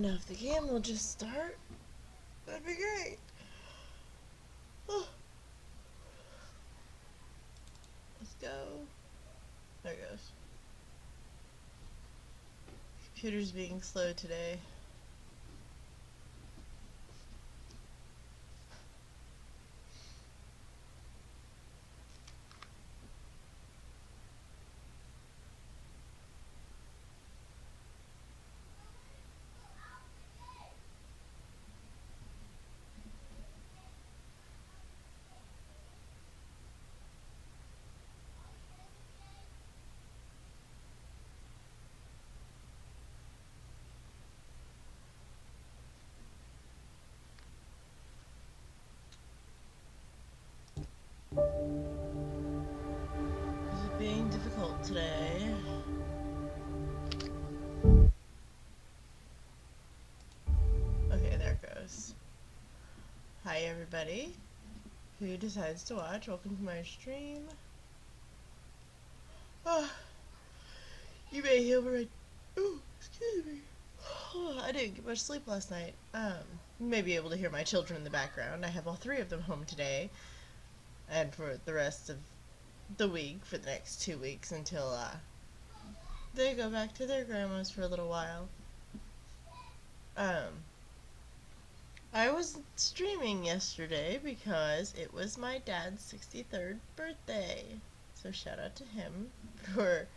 now if the game will just start, that'd be great. Oh, let's go. There it goes. Computer's being slow today. Is it being difficult today? Okay, there it goes. Hi everybody who decides to watch. Welcome to my stream. Oh, you may hear my... Ooh, excuse me. Oh, I didn't get much sleep last night. You may be able to hear my children in the background. I have all three of them home today. And for the rest of the week, for the next 2 weeks until they go back to their grandma's for a little while. I was streaming yesterday because it was my dad's 63rd birthday. So shout out to him for,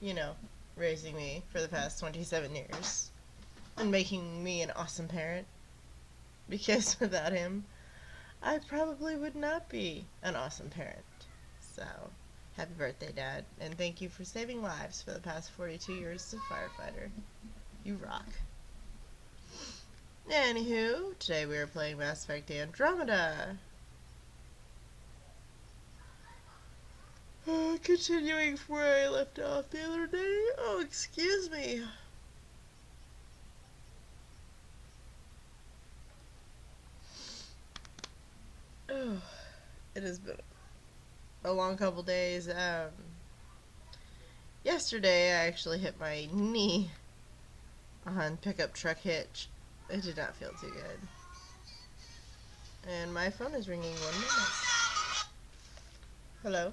you know, raising me for the past 27 years and making me an awesome parent. Because without him, I probably would not be an awesome parent. So, happy birthday, Dad. And thank you for saving lives for the past 42 years as a firefighter. You rock. Anywho, today we are playing Mass Effect Andromeda. Continuing from where I left off the other day. Oh, excuse me. Oh, it has been a long couple days. Yesterday I actually hit my knee on pickup truck hitch. It did not feel too good. And my phone is ringing 1 minute. Hello?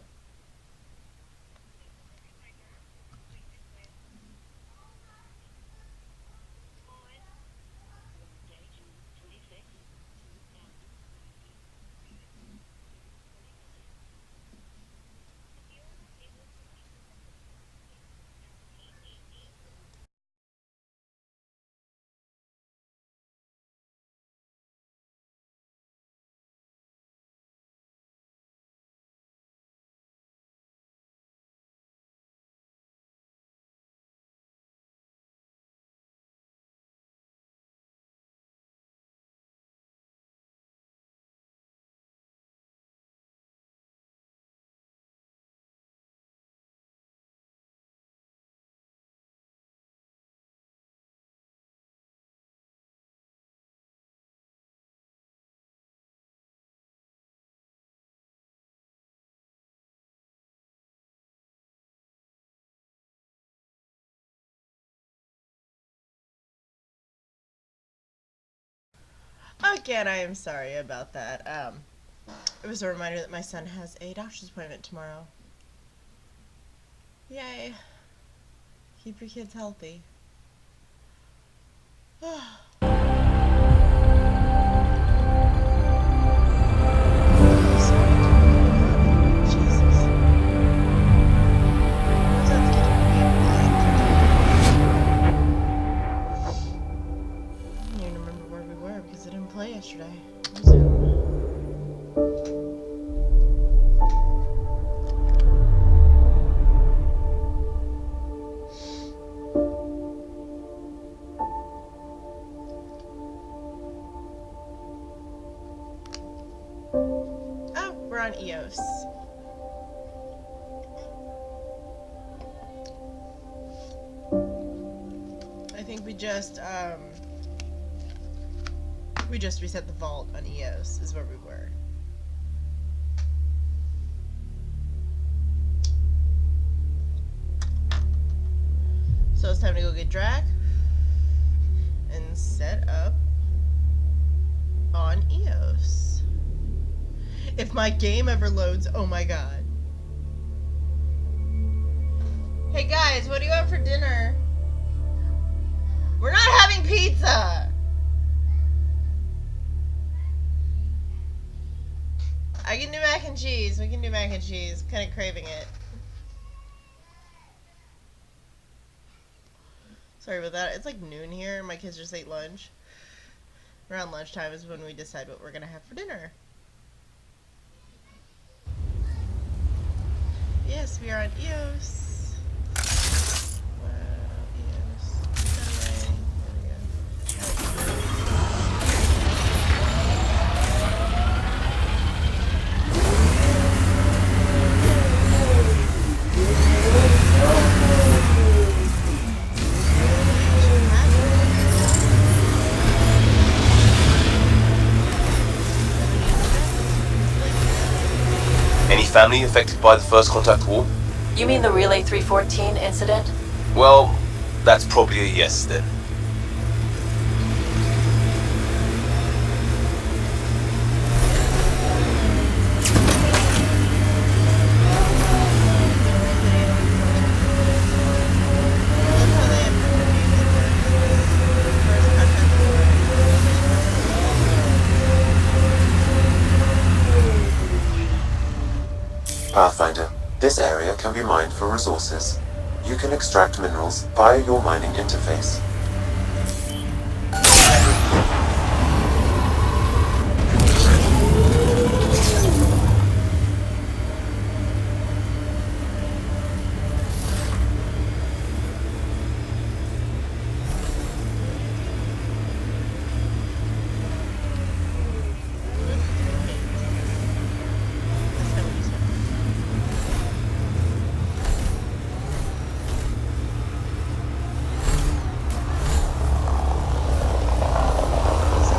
Again, I am sorry about that. It was a reminder that my son has a doctor's appointment tomorrow. Yay. Keep your kids healthy. Yesterday. Oh, we're on EOS. I think we just reset the vault on EOS, is where we were. So it's time to go get Drac and set if my game ever loads, oh my god. Hey guys, what do you want for dinner? We're not having pizza! I can do mac and cheese. We can do mac and cheese. Kind of craving it. Sorry about that. It's like noon here. My kids just ate lunch. Around lunchtime is when we decide what we're going to have for dinner. Yes, we are on EOS. Wow, EOS. There we go. Any family affected by the First Contact War? You mean the Relay 314 incident? Well, that's probably a yes then. Pathfinder, this area can be mined for resources. You can extract minerals via your mining interface.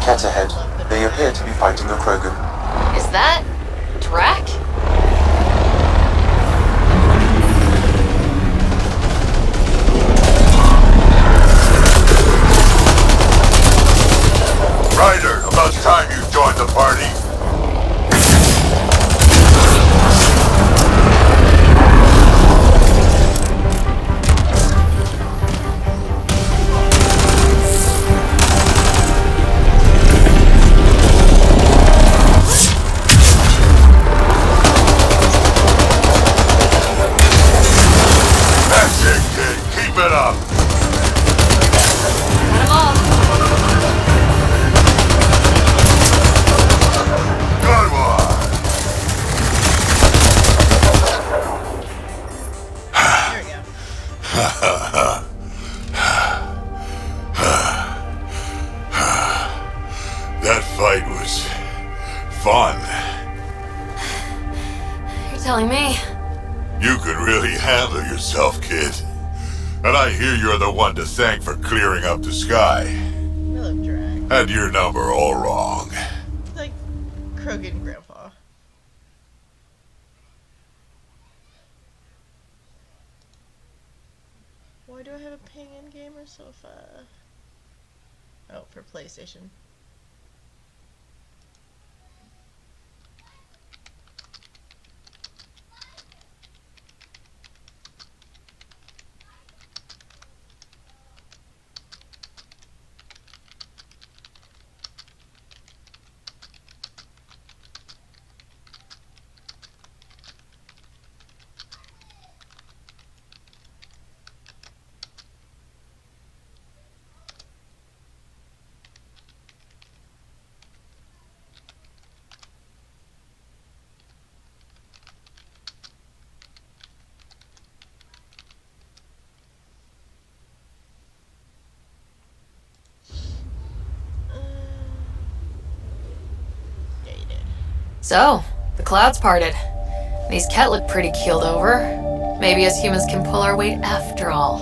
Cat ahead. They appear to be fighting a Krogan. Is that Drac? Ryder, about time you joined the party. That's it, kid. Keep it up. Got 'em all. Good one. There we go. That fight was fun. You're telling me. You could really handle yourself, kid. And I hear you're the one to thank for clearing up the sky. I love drag. Had your number all wrong. It's like Krogan Grandpa. Why do I have a ping in gamer sofa? Oh, for PlayStation. Yeah, you did. So, the clouds parted. These Ket look pretty keeled over. Maybe us humans can pull our weight after all.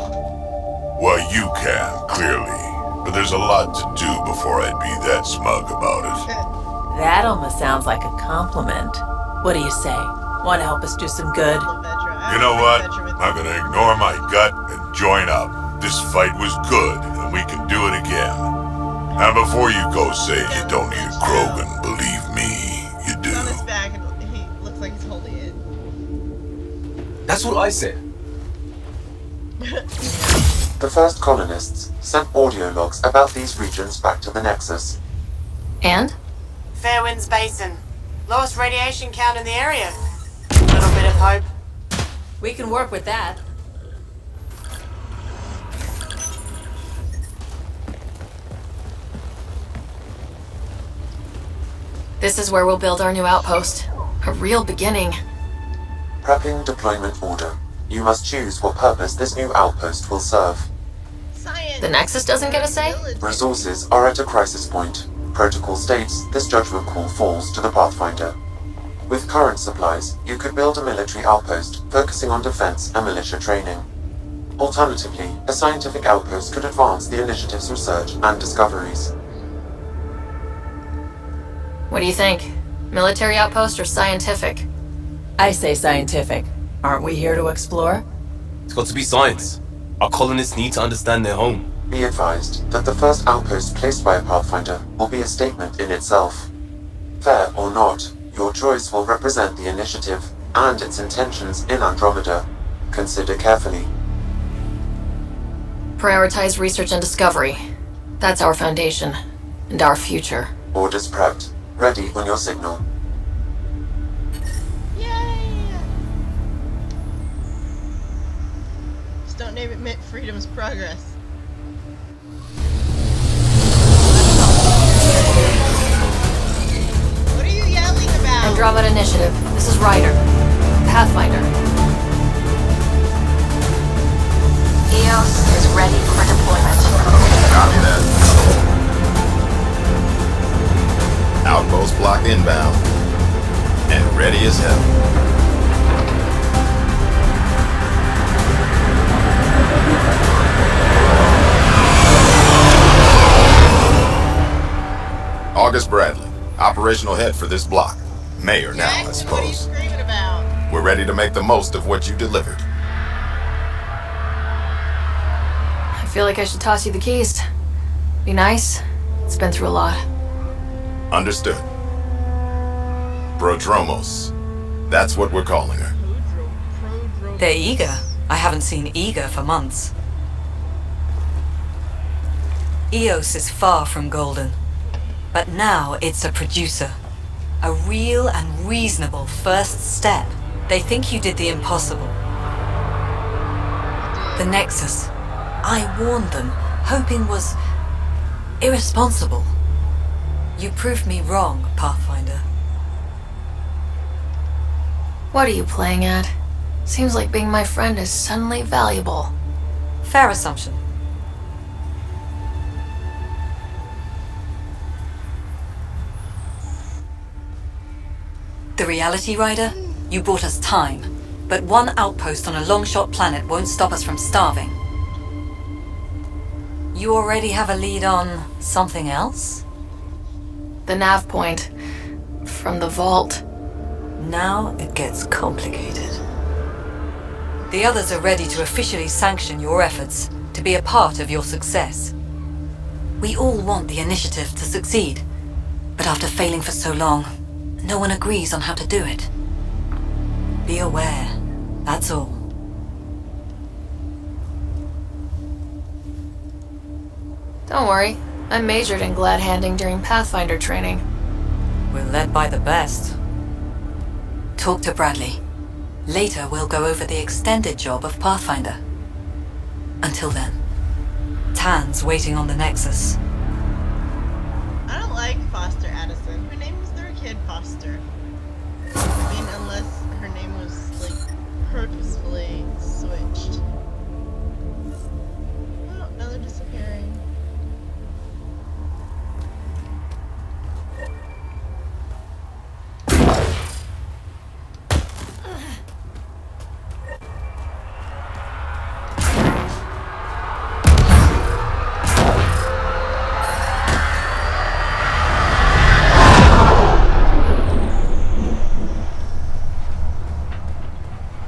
Well, you can, clearly. But there's a lot to do before I'd be that smug about it. That almost sounds like a compliment. What do you say? Want to help us do some good? Love Vetra. I You know don't what? like Vetra with I'm gonna ignore my gut and join up. This fight was good, and we can do it again. And before you go say you don't need a Krogan, believe me, you do. on his back and That's what I said. The first colonists sent audio logs about these regions back to the Nexus. And? Fairwinds Basin. Lowest radiation count in the area. Little bit of hope. We can work with that. This is where we'll build our new outpost. A real beginning. Prepping deployment order. You must choose what purpose this new outpost will serve. Science. The Nexus doesn't get a say? Resources are at a crisis point. Protocol states this judgment call falls to the Pathfinder. With current supplies, you could build a military outpost focusing on defense and militia training. Alternatively, a scientific outpost could advance the initiative's research and discoveries. What do you think? Military outpost or scientific? I say scientific. Aren't we here to explore? It's got to be science. Our colonists need to understand their home. Be advised that the first outpost placed by a Pathfinder will be a statement in itself. Fair or not, your choice will represent the initiative and its intentions in Andromeda. Consider carefully. Prioritize research and discovery. That's our foundation. And our future. Orders prepped. Ready on your signal. Yay! Just don't name it Mint Freedom's Progress. What are you yelling about? Andromeda Initiative. This is Ryder. Pathfinder. EOS is ready for deployment. Copy that. Outpost block inbound. And ready as hell. August Bradley, operational head for this block. Mayor now, I Jackson, what are you suppose. screaming about? We're ready to make the most of what you delivered. I feel like I should toss you the keys. Be nice. It's been through a lot. Understood. Prodromos. That's what we're calling her. They're eager. I haven't seen eager for months. EOS is far from golden. But now it's a producer. A real and reasonable first step. They think you did the impossible. The Nexus. I warned them, hoping was irresponsible. You proved me wrong, Pathfinder. What are you playing at? Seems like being my friend is suddenly valuable. Fair assumption. The Reality Rider? You bought us time. But one outpost on a long-shot planet won't stop us from starving. You already have a lead on something else? The nav point. From the vault. Now it gets complicated. The others are ready to officially sanction your efforts, to be a part of your success. We all want the initiative to succeed, but after failing for so long, no one agrees on how to do it. Be aware, that's all. Don't worry. I majored in glad handing during Pathfinder training. We're led by the best. Talk to Bradley. Later we'll go over the extended job of Pathfinder. Until then, Tan's waiting on the Nexus. I don't like Foster Addison. Who names their kid Foster? I mean, unless her name was, like, purposefully switched. Oh, now they're disappearing.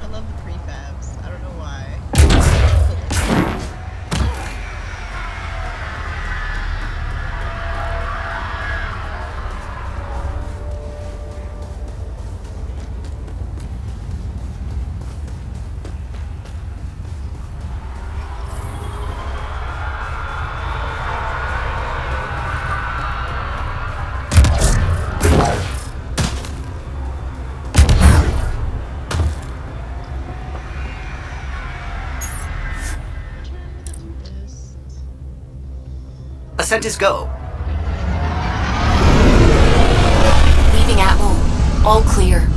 I love the prefabs. I don't know why. Placentas go. Leaving Atmo. All clear.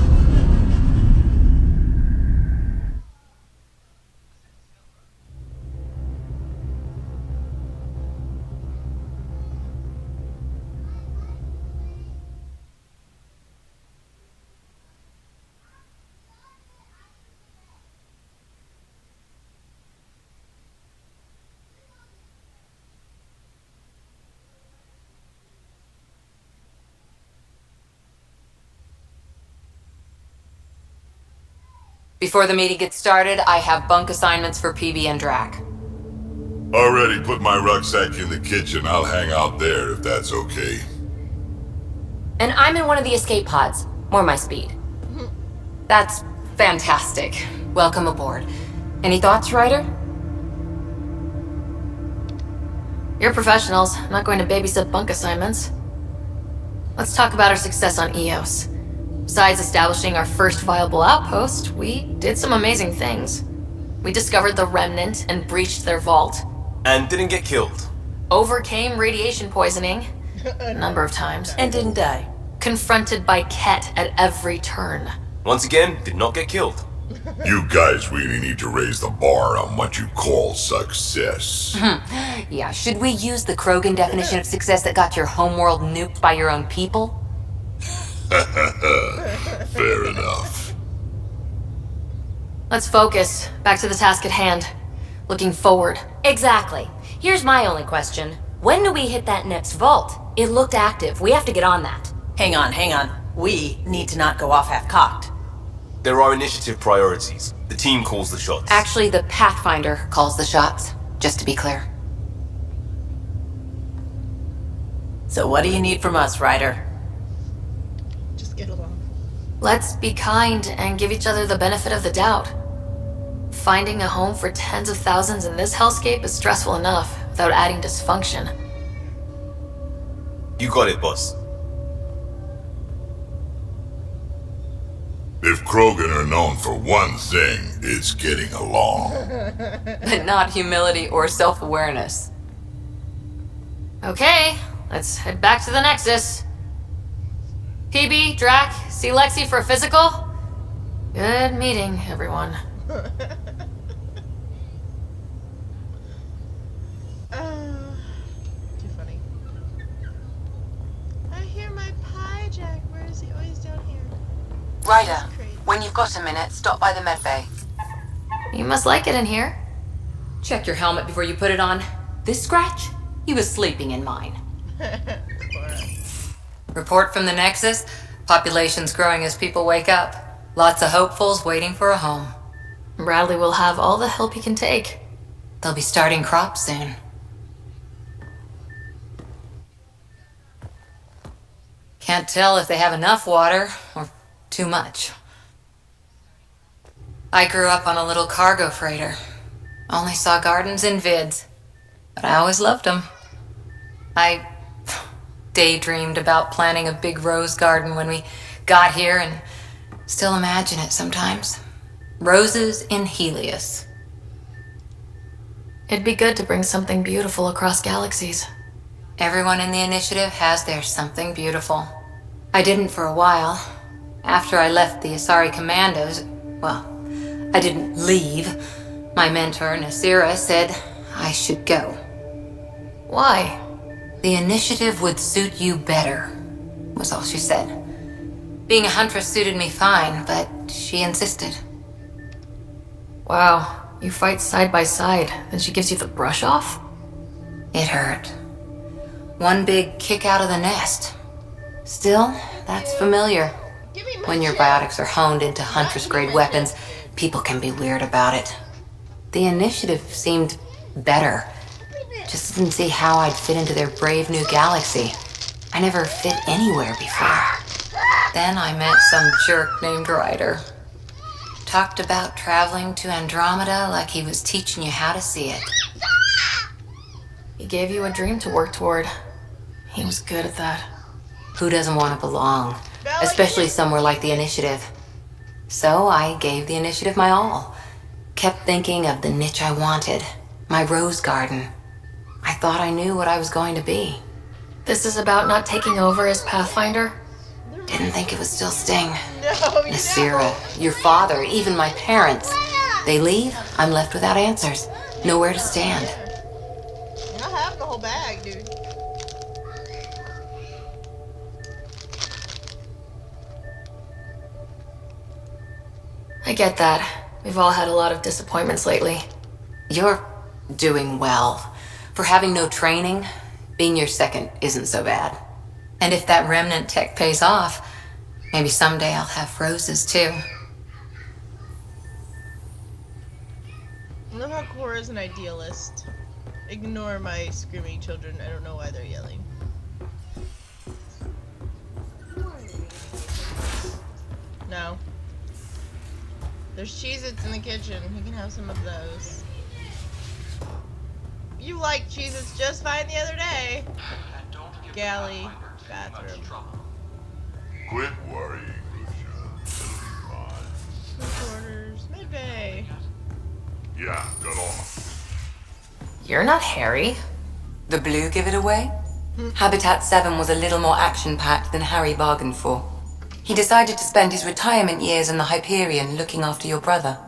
Before the meeting gets started, I have bunk assignments for PB and Drac. Already put my rucksack in the kitchen. I'll hang out there if that's okay. And I'm in one of the escape pods. More my speed. That's fantastic. Welcome aboard. Any thoughts, Ryder? You're professionals. I'm not going to babysit bunk assignments. Let's talk about our success on EOS. Besides establishing our first viable outpost, we did some amazing things. We discovered the Remnant and breached their vault. And didn't get killed. Overcame radiation poisoning a number of times. And didn't die. Confronted by Ket at every turn. Once again, did not get killed. You guys really need to raise the bar on what you call success. Yeah, should we use the Krogan definition of success that got your homeworld nuked by your own people? Fair enough. Let's focus. Back to the task at hand. Looking forward. Exactly. Here's my only question. When do we hit that next vault? It looked active. We have to get on that. Hang on. We need to not go off half-cocked. There are initiative priorities. The team calls the shots. Actually, the Pathfinder calls the shots, just to be clear. So what do you need from us, Ryder? Just get along. Let's be kind and give each other the benefit of the doubt. Finding a home for tens of thousands in this hellscape is stressful enough without adding dysfunction. You got it, boss. If Krogan are known for one thing, it's getting along. But not humility or self-awareness. Okay, let's head back to the Nexus. PB, Drac, see Lexi for a physical? Good meeting, everyone. Too funny. I hear my pie, Jack. Where is he? Oh, he's down here. Ryder, when you've got a minute, stop by the medbay. You must like it in here. Check your helmet before you put it on. This scratch? He was sleeping in mine. Report from the Nexus. Population's growing as people wake up. Lots of hopefuls waiting for a home. Bradley will have all the help he can take. They'll be starting crops soon. Can't tell if they have enough water or too much. I grew up on a little cargo freighter. Only saw gardens in vids, but I always loved them. I daydreamed about planting a big rose garden when we got here and still imagine it sometimes. Roses in Helios. It'd be good to bring something beautiful across galaxies. Everyone in the initiative has their something beautiful. I didn't for a while. After I left the Asari Commandos, well, I didn't leave. My mentor, Nasira, said I should go. Why? The initiative would suit you better, was all she said. Being a huntress suited me fine, but she insisted. Wow, you fight side by side, then she gives you the brush off? It hurt. One big kick out of the nest. Still, that's familiar. When your biotics are honed into huntress-grade weapons, people can be weird about it. The initiative seemed better. Just didn't see how I'd fit into their brave new galaxy. I never fit anywhere before. Then I met some jerk named Ryder. Talked about traveling to Andromeda like he was teaching you how to see it. He gave you a dream to work toward. He was good at that. Who doesn't want to belong? Especially somewhere like the Initiative. So I gave the Initiative my all. Kept thinking of the niche I wanted. My rose garden. I thought I knew what I was going to be. This is about not taking over as Pathfinder? Didn't think it would still sting. No, you Nasira, your father, even my parents. They leave, I'm left without answers. Nowhere to stand. You're not having the whole bag, dude. I get that. We've all had a lot of disappointments lately. You're doing well. For having no training, being your second isn't so bad. And if that remnant tech pays off, maybe someday I'll have roses too. I love how Cora's an idealist. Ignore my screaming children. I don't know why they're yelling. No. There's Cheez-Its in the kitchen. He can have some of those. You liked Cheez-Its just fine the other day. Galley. Bathroom. Quit worrying, Lucia. It'll be fine. Quarters. Midbay. Yeah, got on. You're not Harry. The blue give it away? Habitat 7 was a little more action-packed than Harry bargained for. He decided to spend his retirement years in the Hyperion looking after your brother.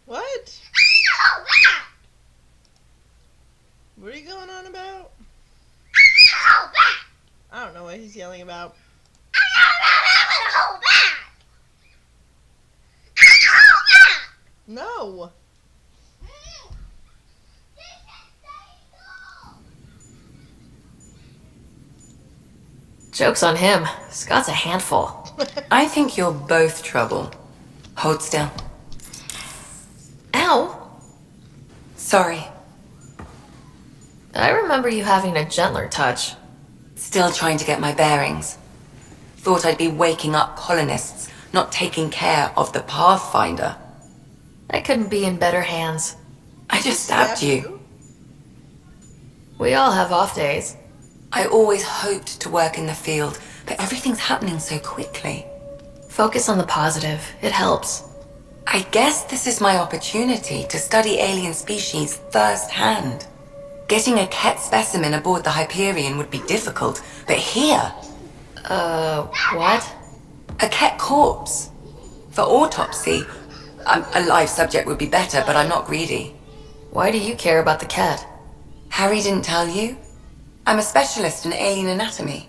What? What are you going on about? I don't know what he's yelling about. No. Joke's on him. Scott's a handful. I think you're both trouble. Hold still. Ow! Sorry. I remember you having a gentler touch. Still trying to get my bearings. Thought I'd be waking up colonists, not taking care of the Pathfinder. I couldn't be in better hands. I just stabbed you. We all have off days. I always hoped to work in the field, but everything's happening so quickly. Focus on the positive. It helps. I guess this is my opportunity to study alien species firsthand. Getting a Ket specimen aboard the Hyperion would be difficult, but here... What? A Ket corpse. For autopsy, a live subject would be better, but I'm not greedy. Why do you care about the cat? Harry didn't tell you? I'm a specialist in alien anatomy.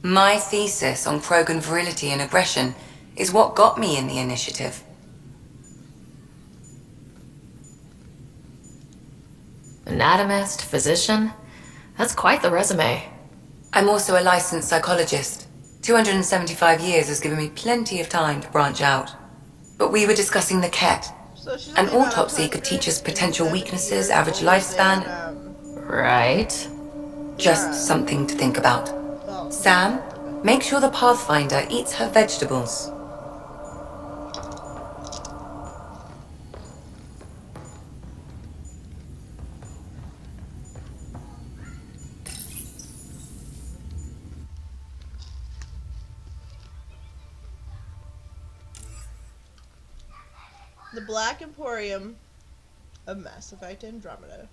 My thesis on Krogan virility and aggression is what got me in the initiative. Anatomist, physician? That's quite the resume. I'm also a licensed psychologist. 275 years has given me plenty of time to branch out. But we were discussing the Ket. So she's An only about autopsy could teach us potential 170 weaknesses, years average old, lifespan. and, Right. Just something to think about. well, Sam, make sure the Pathfinder eats her vegetables. the Black Emporium of Mass Effect Andromeda.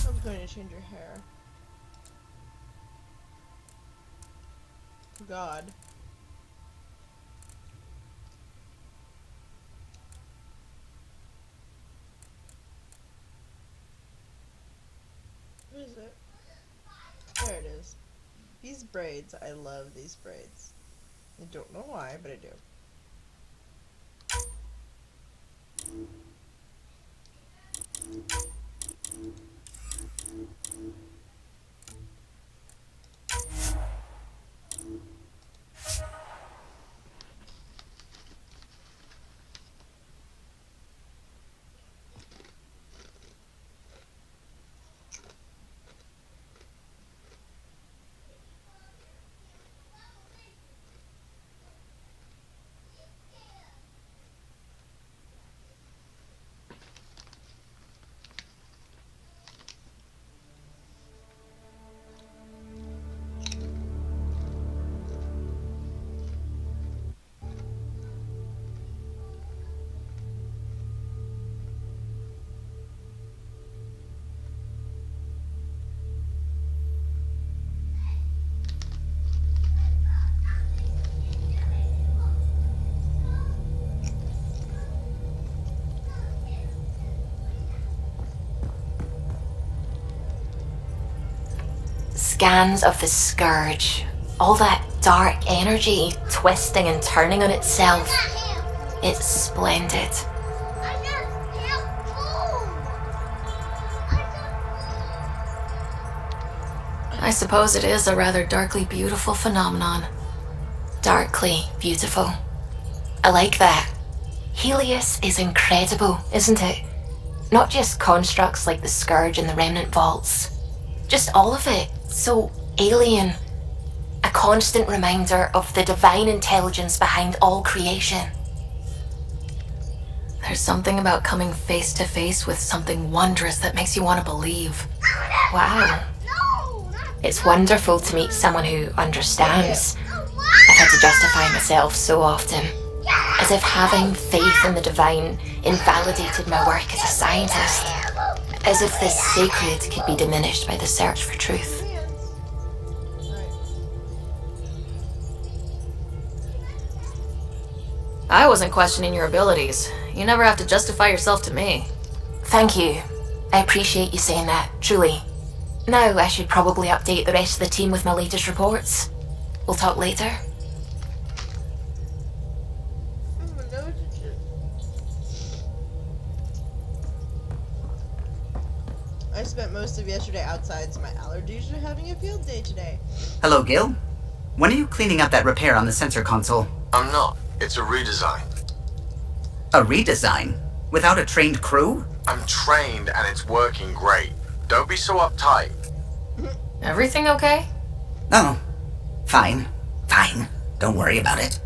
I'm going to change your hair. God. What is it? There it is. These braids, I love these braids. I don't know why, but I do. scans of the Scourge. All that dark energy twisting and turning on itself. It's splendid. I suppose it is a rather darkly beautiful phenomenon. Darkly beautiful. I like that. Helios is incredible, isn't it? Not just constructs like the Scourge and the Remnant Vaults. Just all of it. So alien. A constant reminder of the divine intelligence behind all creation. There's something about coming face to face with something wondrous that makes you want to believe. Wow. It's wonderful to meet someone who understands. I've had to justify myself so often. As if having faith in the divine invalidated my work as a scientist. As if the sacred could be diminished by the search for truth. I wasn't questioning your abilities. You never have to justify yourself to me. Thank you. I appreciate you saying that, truly. Now I should probably update the rest of the team with my latest reports. We'll talk later. I spent most of yesterday outside, so my allergies are having a field day today. Hello, Gil. When are you cleaning up that repair on the sensor console? I'm not. It's a redesign. A redesign? Without a trained crew? I'm trained and it's working great. Don't be so uptight. Everything okay? Oh, fine. Fine. Don't worry about it.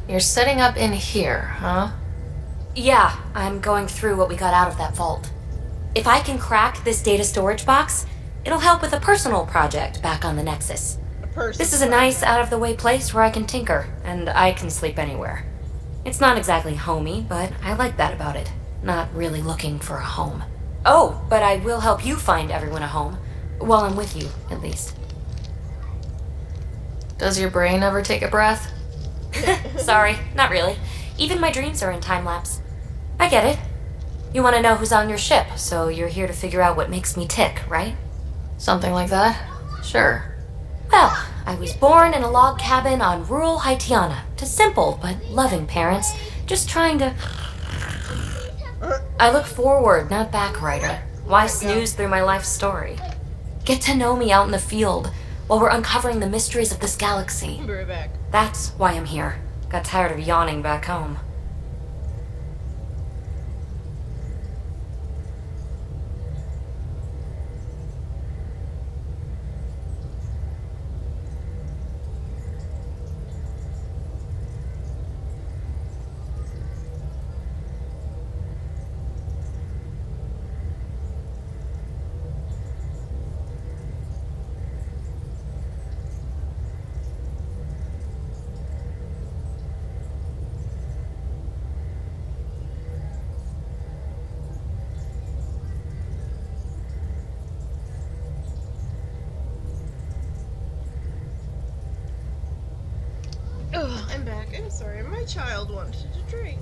You're setting up in here, huh? Yeah, I'm going through what we got out of that vault. If I can crack this data storage box, it'll help with a personal project back on the Nexus. This is a nice, out-of-the-way place where I can tinker, and I can sleep anywhere. It's not exactly homey, but I like that about it. Not really looking for a home. Oh, but I will help you find everyone a home. While I'm with you, at least. Does your brain ever take a breath? Sorry, not really. Even my dreams are in time-lapse. I get it. You want to know who's on your ship, so you're here to figure out what makes me tick, right? Something like that? Sure. Well, I was born in a log cabin on rural Haitiana to simple but loving parents, just trying to... I look forward, not back, Ryder. Why snooze through my life story? Get to know me out in the field while we're uncovering the mysteries of this galaxy. I'll be right back. That's why I'm here. Got tired of yawning back home. Ugh, I'm back. I'm sorry. My child wanted to drink.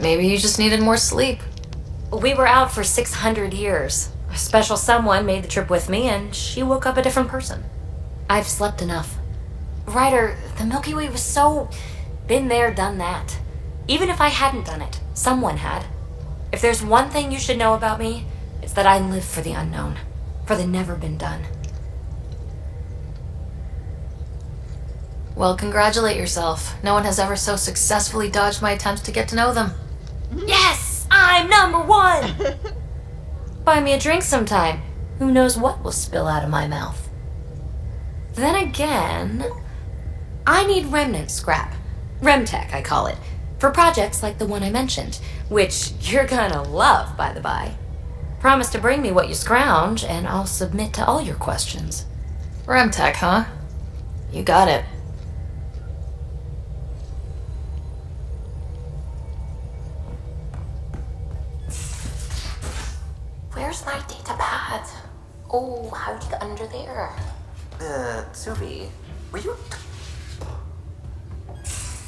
Maybe you just needed more sleep. We were out for 600 years. A special someone made the trip with me, and she woke up a different person. I've slept enough. Ryder, the Milky Way was so... been there, done that. Even if I hadn't done it, someone had. If there's one thing you should know about me, it's that I live for the unknown. For the never been done. Well, congratulate yourself. No one has ever so successfully dodged my attempts to get to know them. Yes! I'm number one! Buy me a drink sometime. Who knows what will spill out of my mouth. Then again, I need remnant scrap. Remtech, I call it. For projects like the one I mentioned. Which you're gonna love, by the by. Promise to bring me what you scrounge, and I'll submit to all your questions. Remtech, huh? You got it. Where's my data pad? Oh, how'd you get under there? Suvi, were you...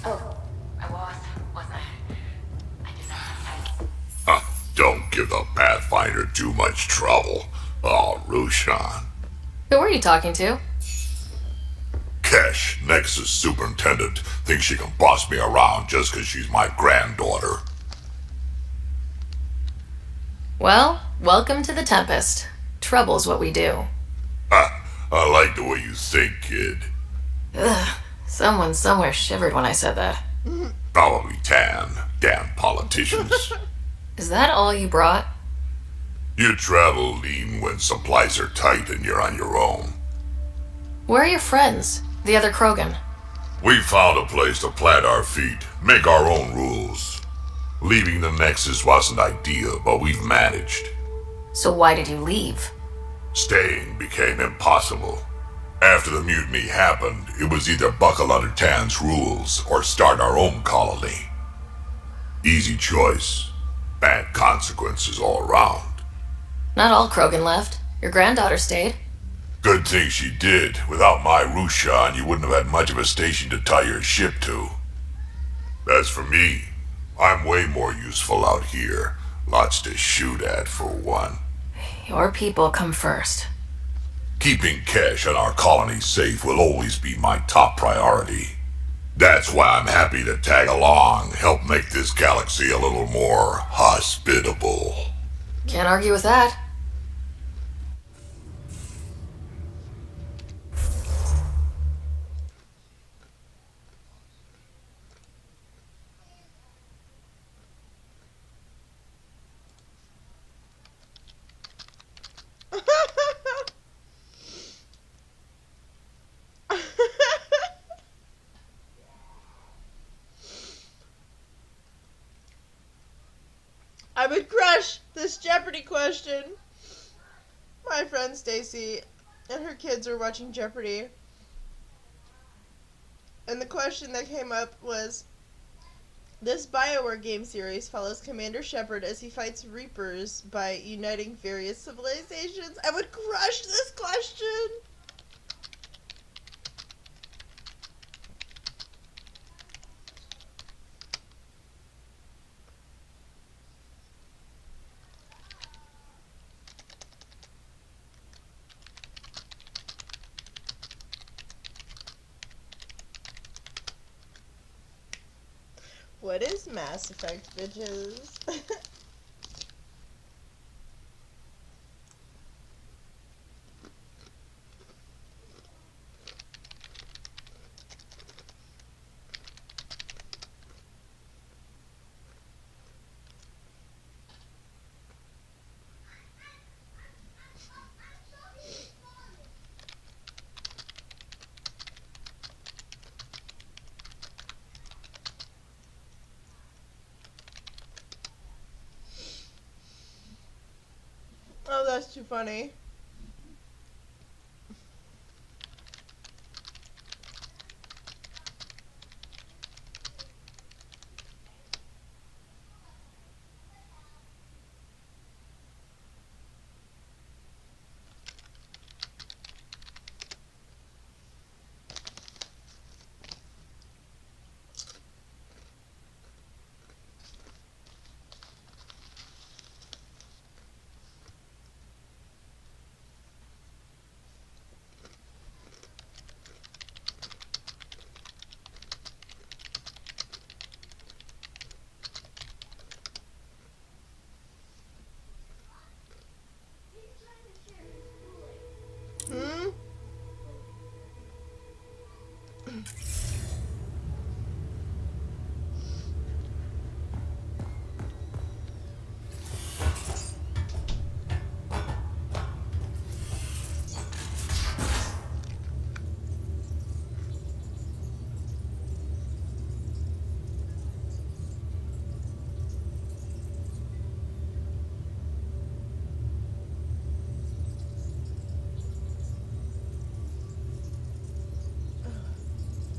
Oh, I wasn't I? I did not. Don't give the Pathfinder too much trouble. Oh, Rushan. Who were you talking to? Kesh, Nexus Superintendent, thinks she can boss me around just 'cause she's my granddaughter. Well, welcome to the Tempest. Trouble's what we do. I like the way you think, kid. Ugh, someone somewhere shivered when I said that. Probably Tan. Damn politicians. Is that all you brought? You travel lean when supplies are tight and you're on your own. Where are your friends? The other Krogan? We found a place to plant our feet, make our own rules. Leaving the Nexus wasn't ideal, but we've managed. So why did you leave? Staying became impossible. After the mutiny happened, it was either buckle under Tan's rules or start our own colony. Easy choice. Bad consequences all around. Not all Krogan left. Your granddaughter stayed. Good thing she did. Without my Rushan, you wouldn't have had much of a station to tie your ship to. As for me, I'm way more useful out here. Lots to shoot at, for one. Your people come first. Keeping Kesh and our colony safe will always be my top priority. That's why I'm happy to tag along, help make this galaxy a little more hospitable. Can't argue with that. I would crush this Jeopardy question. My friend Stacy and her kids are watching Jeopardy. And the question that came up was, this BioWare game series follows Commander Shepard as he fights Reapers by uniting various civilizations. I would crush this question. What is Mass Effect, bitches? Oh, that's too funny. Hmm?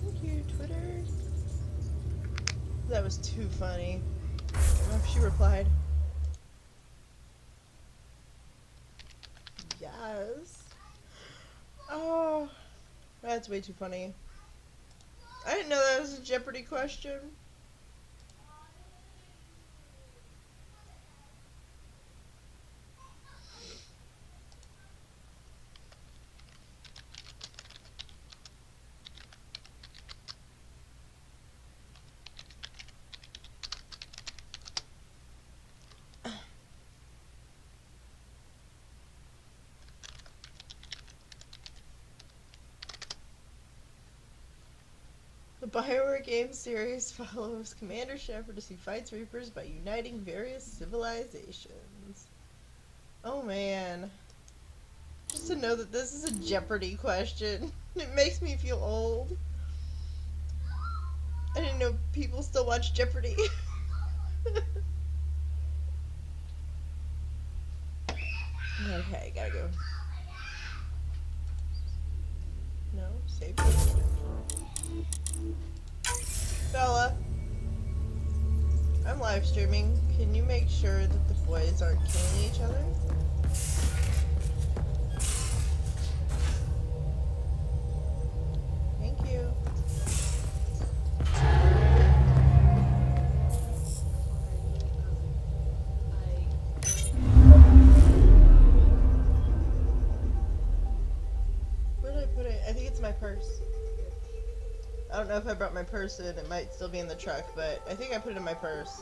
Thank you, Twitter. That was too funny. I don't know if she replied. Yes. Oh, That's way too funny. I didn't know that was a Jeopardy question. The Bioware game series follows Commander Shepard as he fights Reapers by uniting various civilizations. Oh man. Just to know that this is a Jeopardy question, it makes me feel old. I didn't know people still watch Jeopardy. Okay, gotta go. No, save. Bella, I'm live streaming. Can you make sure that the boys aren't killing each other? Thank you. Where did I put it? I think it's my purse. I don't know if I brought my purse in. It might still be in the truck, but I think I put it in my purse.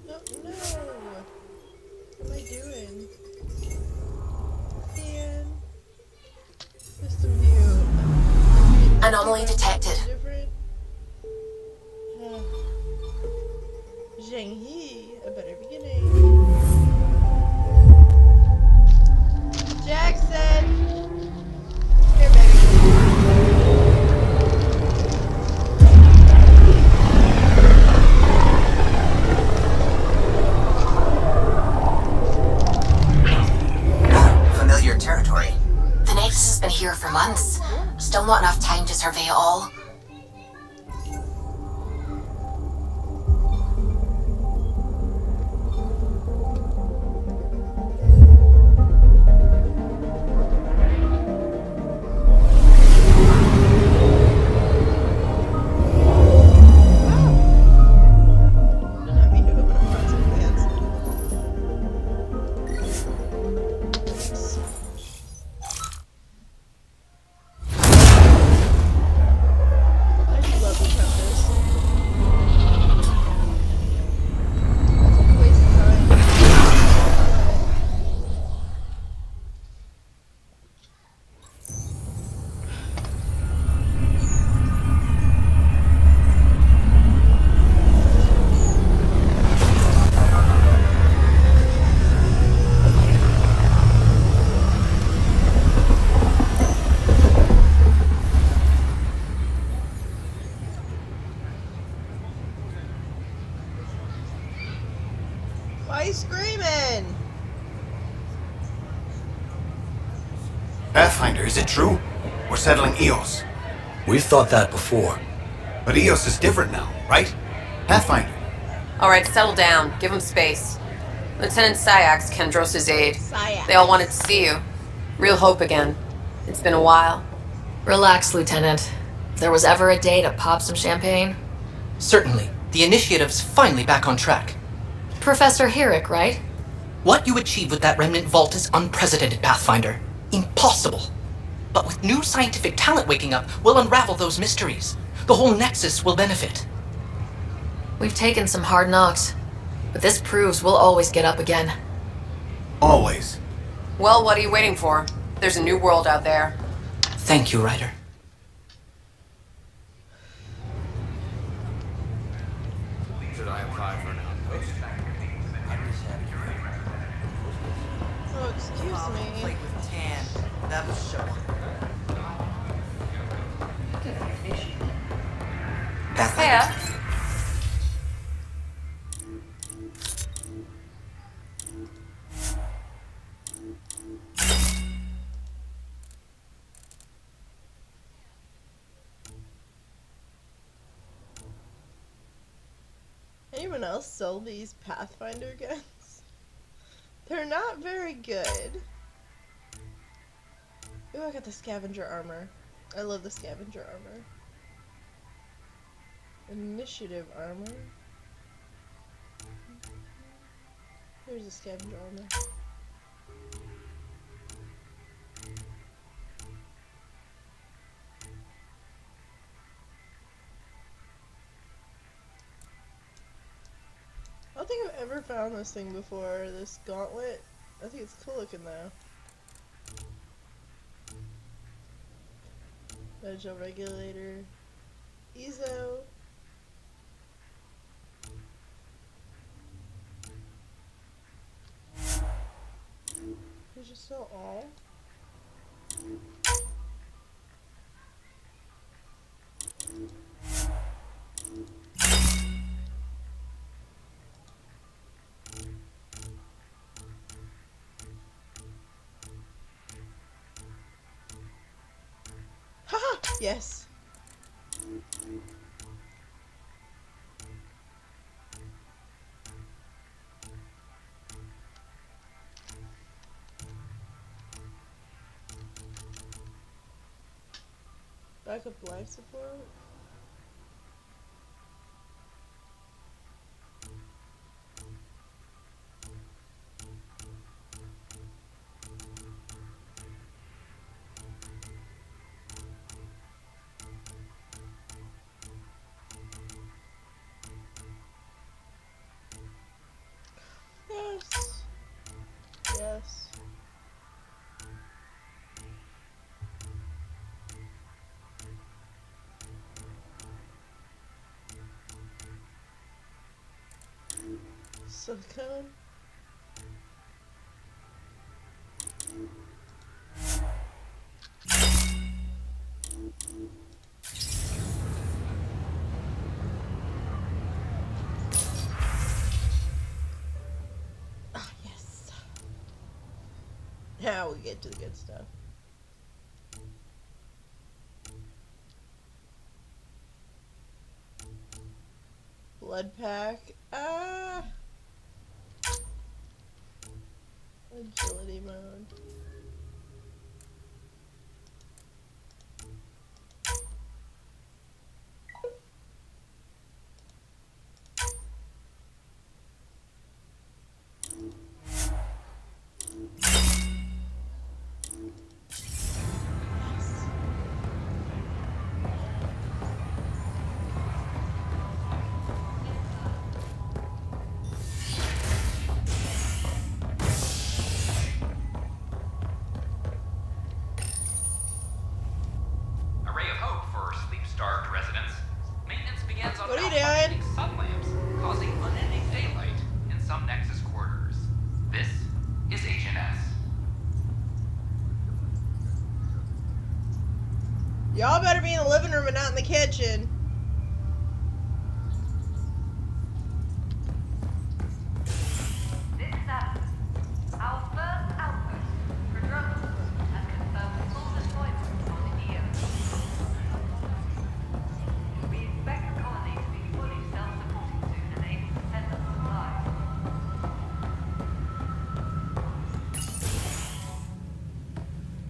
Oh, no! What am I doing? Dan. System view. Anomaly detected. Different. Zheng He, a better beginning. Jackson! Here, baby. Familiar territory. The Nexus has been here for months. Still not enough time to survey it all. Why are you screaming? Pathfinder, is it true? We're settling Eos. We've thought that before. But Eos is different now, right? Pathfinder. Alright, settle down. Give him space. Lieutenant Syax, Kendros' aide. Syax. They all wanted to see you. Real hope again. It's been a while. Relax, Lieutenant. If there was ever a day to pop some champagne. Certainly. The initiative's finally back on track. Professor Herrick, right? What you achieved with that remnant vault is unprecedented, Pathfinder. Impossible. But with new scientific talent waking up, we'll unravel those mysteries. The whole Nexus will benefit. We've taken some hard knocks, but this proves we'll always get up again. Always. Well, what are you waiting for? There's a new world out there. Thank you, Ryder. Should I apply for an outpost? Oh, excuse me. Plate with tan. That was showing. Pathfinder. Hiya. anyone else sell these Pathfinder guns? They're not very good. Ooh, I got the scavenger armor. I love the scavenger armor. Initiative armor. Here's the scavenger armor. I don't think I've ever found this thing before, this gauntlet. I think it's cool looking though. Digital regulator. Ezo. There's just no all. Haha! Yes. Backup life support. Yes. Yes. Silicone. Ah, yes. Now we get to the good stuff. Blood pack. Ah. Agility mode. What are you doing? Sun lamps, causing unending daylight in some Nexus quarters. This is HNS. Y'all better be in the living room and not in the kitchen. This is Adam. Our first outpost for drones has confirmed full deployment on the EO. We expect the colony to be fully self-supporting soon and able to send us supplies.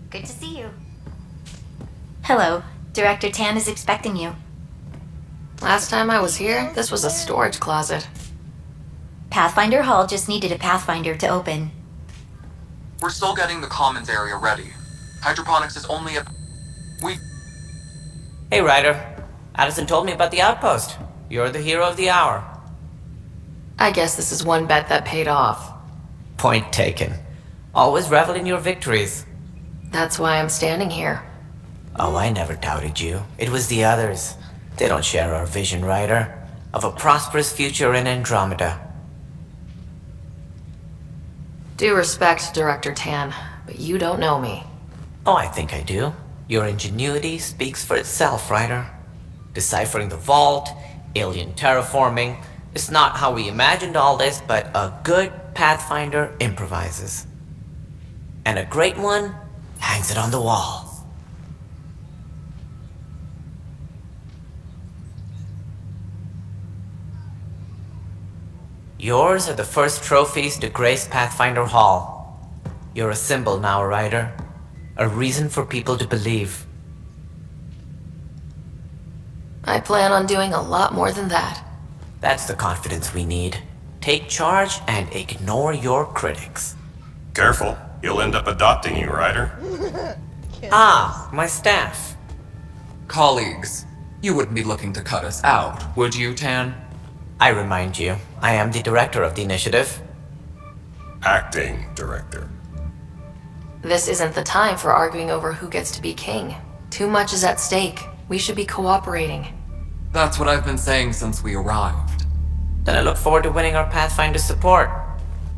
Good to see you. Hello. Director Tan is expecting you. Last time I was here, this was a storage closet. Pathfinder Hall just needed a Pathfinder to open. We're still getting the commons area ready. Hydroponics is only a... Hey, Ryder. Addison told me about the outpost. You're the hero of the hour. I guess this is one bet that paid off. Point taken. Always revel in your victories. That's why I'm standing here. Oh, I never doubted you. It was the others. They don't share our vision, Ryder, of a prosperous future in Andromeda. Due respect, Director Tan, but you don't know me. Oh, I think I do. Your ingenuity speaks for itself, Ryder. Deciphering the vault, alien terraforming. It's not how we imagined all this, but a good Pathfinder improvises. And a great one hangs it on the wall. Yours are the first trophies to grace Pathfinder Hall. You're a symbol now, Ryder. A reason for people to believe. I plan on doing a lot more than that. That's the confidence we need. Take charge and ignore your critics. Careful, you'll end up adopting you, Ryder. Ah, my staff. Colleagues, you wouldn't be looking to cut us out, would you, Tan? I remind you, I am the director of the initiative. Acting director. This isn't the time for arguing over who gets to be king. Too much is at stake. We should be cooperating. That's what I've been saying since we arrived. Then I look forward to winning our Pathfinder support.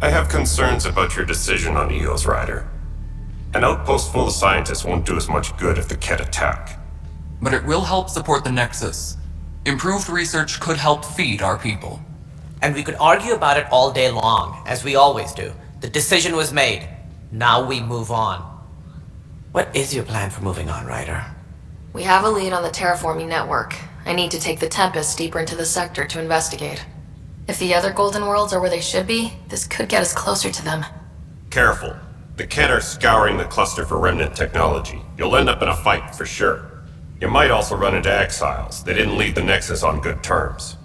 I have concerns about your decision on EOS, Ryder. An outpost full of scientists won't do as much good if the Kett attack. But it will help support the Nexus. Improved research could help feed our people. And we could argue about it all day long, as we always do. The decision was made. Now we move on. What is your plan for moving on, Ryder? We have a lead on the terraforming network. I need to take the Tempest deeper into the sector to investigate. If the other Golden Worlds are where they should be, this could get us closer to them. Careful. The Kett are scouring the cluster for remnant technology. You'll end up in a fight, for sure. You might also run into exiles. They didn't leave the Nexus on good terms.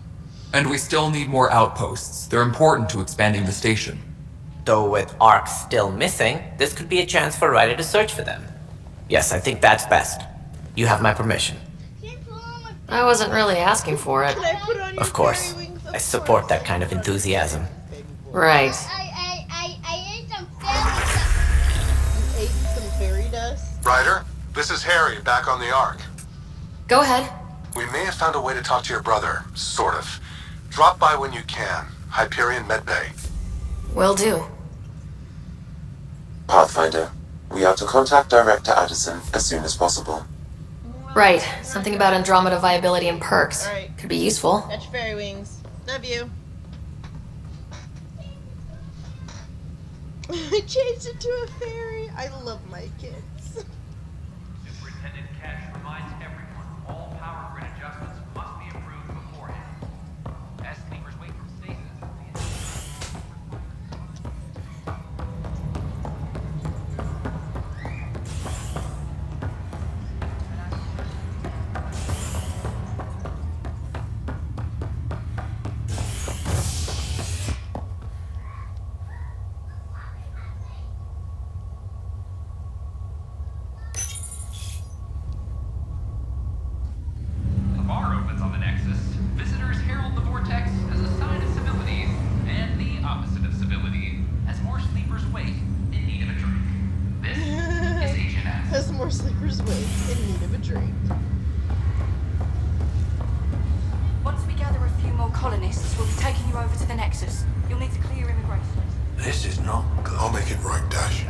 And we still need more outposts. They're important to expanding the station. Though with Ark still missing, this could be a chance for Ryder to search for them. Yes, I think that's best. You have my permission. I wasn't really asking for it. Of course. I support that kind of enthusiasm. Right. I ate some fairy dust. Ryder, this is Harry, back on the Ark. Go ahead. We may have found a way to talk to your brother, sort of. Drop by when you can. Hyperion Medbay. Will do. Pathfinder, we are to contact Director Addison as soon as possible. Right. Something about Andromeda viability and perks. Alright. Could be useful. Catch fairy wings. Love you. I changed it to a fairy. I love my kids. Superintendent Cash reminds everyone all power grid adjustments must be approved beforehand. As sleepers wait for stasis, the bar opens on the Nexus. Visitors herald the vortex as a sign of civility, and the opposite of civility, as more sleepers wait in need of a drink. This is HNS. As more sleepers wait in need of a drink. Once we gather a few more colonists, we'll be taking you over to the Nexus. You'll need to clear immigration. This is not good. I'll make it right, Dash.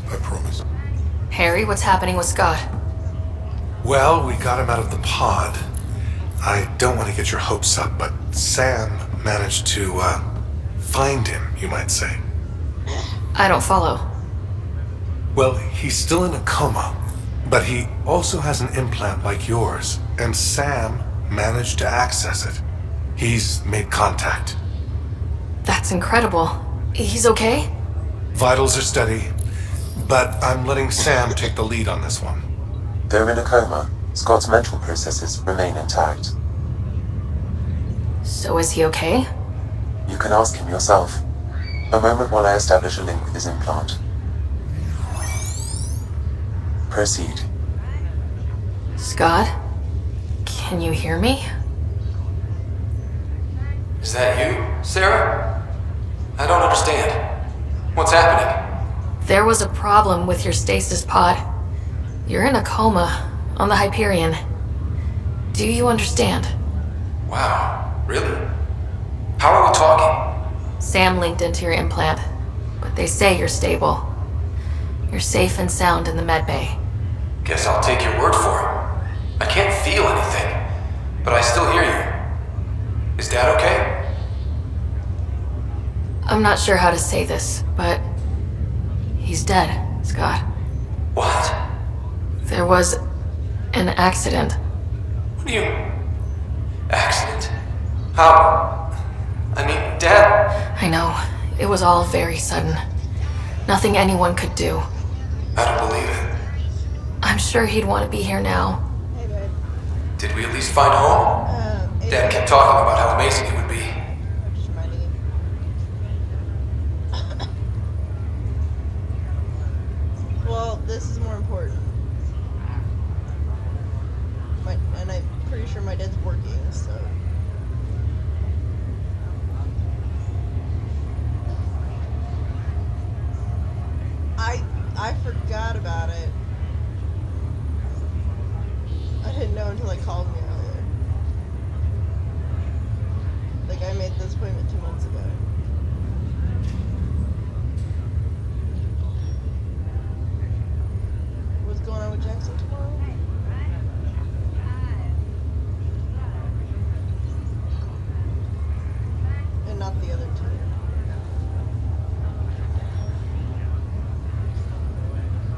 I promise. Harry, what's happening with Scott? Well, we got him out of the pod. I don't want to get your hopes up, but Sam managed to, find him, you might say. I don't follow. Well, he's still in a coma, but he also has an implant like yours, and Sam managed to access it. He's made contact. That's incredible. He's okay? Vitals are steady, but I'm letting Sam take the lead on this one. Though in a coma, Scott's mental processes remain intact. So is he okay? You can ask him yourself. A moment while I establish a link with his implant. Proceed. Scott? Can you hear me? Is that you, Sarah? I don't understand. What's happening? There was a problem with your stasis pod. You're in a coma on the Hyperion. Do you understand? Wow, really? How are we talking? Sam linked into your implant, but they say you're stable. You're safe and sound in the medbay. Guess I'll take your word for it. I can't feel anything, but I still hear you. Is Dad okay? I'm not sure how to say this, but he's dead, Scott. What? There was an accident. What do you... Accident? How? I mean, Dad! I know. It was all very sudden. Nothing anyone could do. I don't believe it. I'm sure he'd want to be here now. Did we at least find home? Dad kept talking about how amazing it would be. Well, this is more important. And I'm pretty sure my dad's working, so... I forgot about it. I didn't know until I called me earlier. Like, I made this appointment 2 months ago. What's going on with Jackson tomorrow? And not the other two.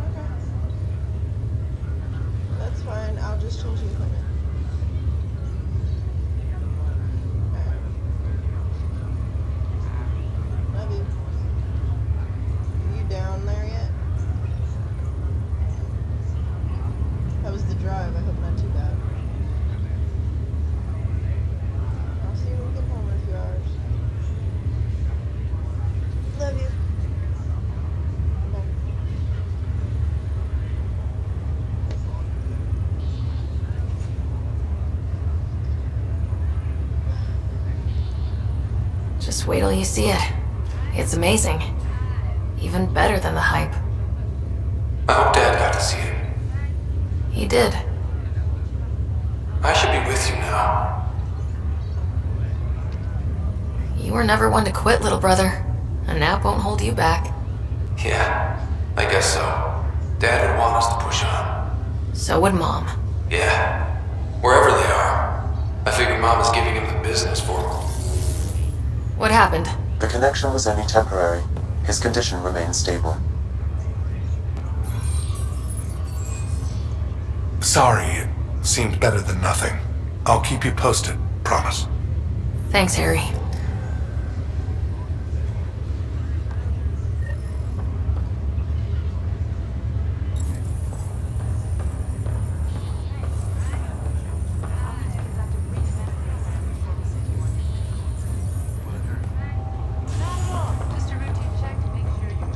Okay. That's fine. I'll just change the appointment. Alright. Love you. Are you down there yet? How was the drive? I hope not too bad. I'll see you when we get home in a few hours. Love you. Bye. Just wait till you see it. It's amazing. Even better than the hype. I hope Dad got to see it. He did. I should be with you now. You were never one to quit, little brother. A nap won't hold you back. Yeah, I guess so. Dad would want us to push on. So would Mom. Yeah, wherever they are. I figure Mom is giving him the business for him. What happened? The connection was only temporary. His condition remains stable. Sorry, it seemed better than nothing. I'll keep you posted, promise. Thanks, Harry. Just a routine check to make sure you're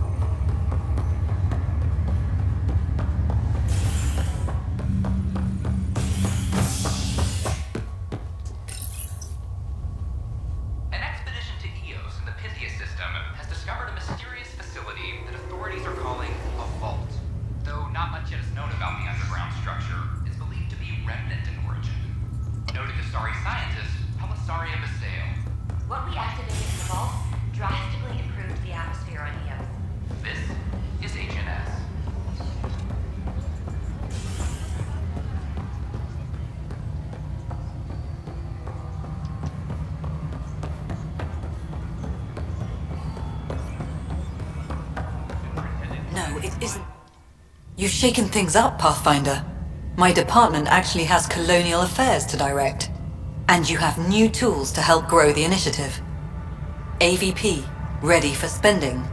An expedition to Eos in the Pythia system has discovered a mysterious facility that authorities are calling a vault. Though not much yet is known about the underground structure, it's believed to be remnant in origin. Noted Astari scientist, Pelisaria Basale. What we activated in the vault drastically improved the atmosphere on Eos. This is HNS. No, it isn't. You've shaken things up, Pathfinder. My department actually has colonial affairs to direct. And you have new tools to help grow the initiative. AVP, ready for spending.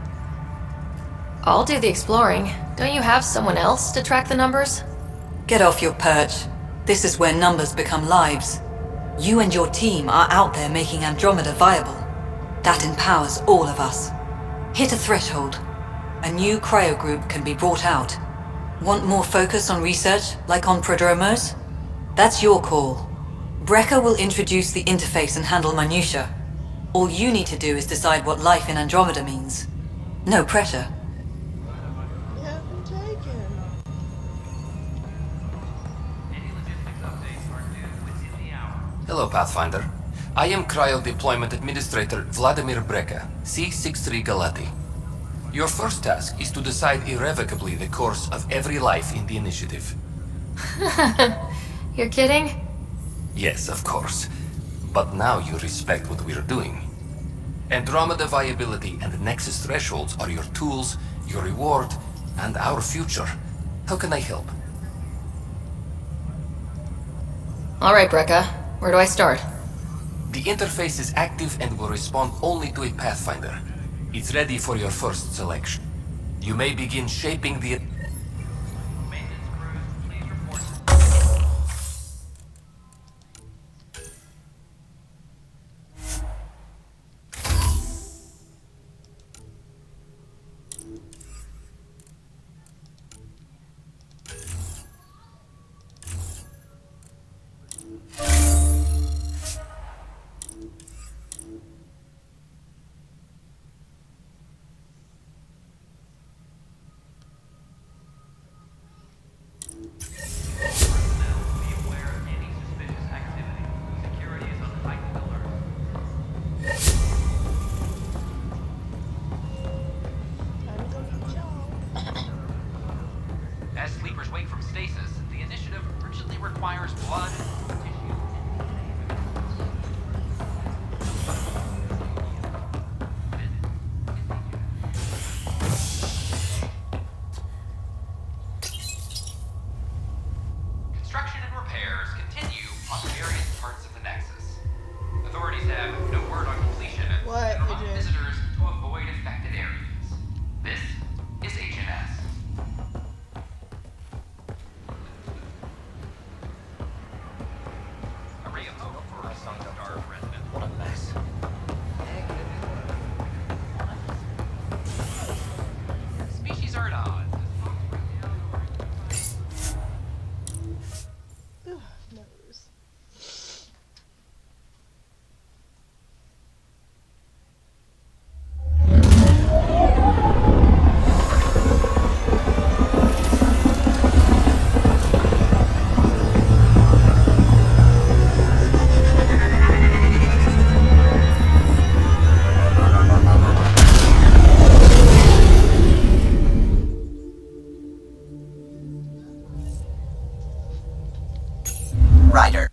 I'll do the exploring. Don't you have someone else to track the numbers? Get off your perch. This is where numbers become lives. You and your team are out there making Andromeda viable. That empowers all of us. Hit a threshold. A new cryo group can be brought out. Want more focus on research, like on Prodromos? That's your call. Brecker will introduce the interface and handle minutiae. All you need to do is decide what life in Andromeda means. No pressure. You have been taken. Hello, Pathfinder. I am Cryo Deployment Administrator Vladimir Breca, C-63 Galati. Your first task is to decide irrevocably the course of every life in the initiative. You're kidding? Yes, of course. But now you respect what we're doing. Andromeda viability and Nexus thresholds are your tools, your reward, and our future. How can I help? All right, Brecca. Where do I start? The interface is active and will respond only to a Pathfinder. It's ready for your first selection. You may begin shaping the... As sleepers wake from stasis, the initiative urgently requires blood, tissue, construction and repairs continue on various parts of the Nexus. Authorities have no word on completion and remind visitors to avoid affected areas. This is HNS. What a mess. Species are at odds. Nose. Ryder.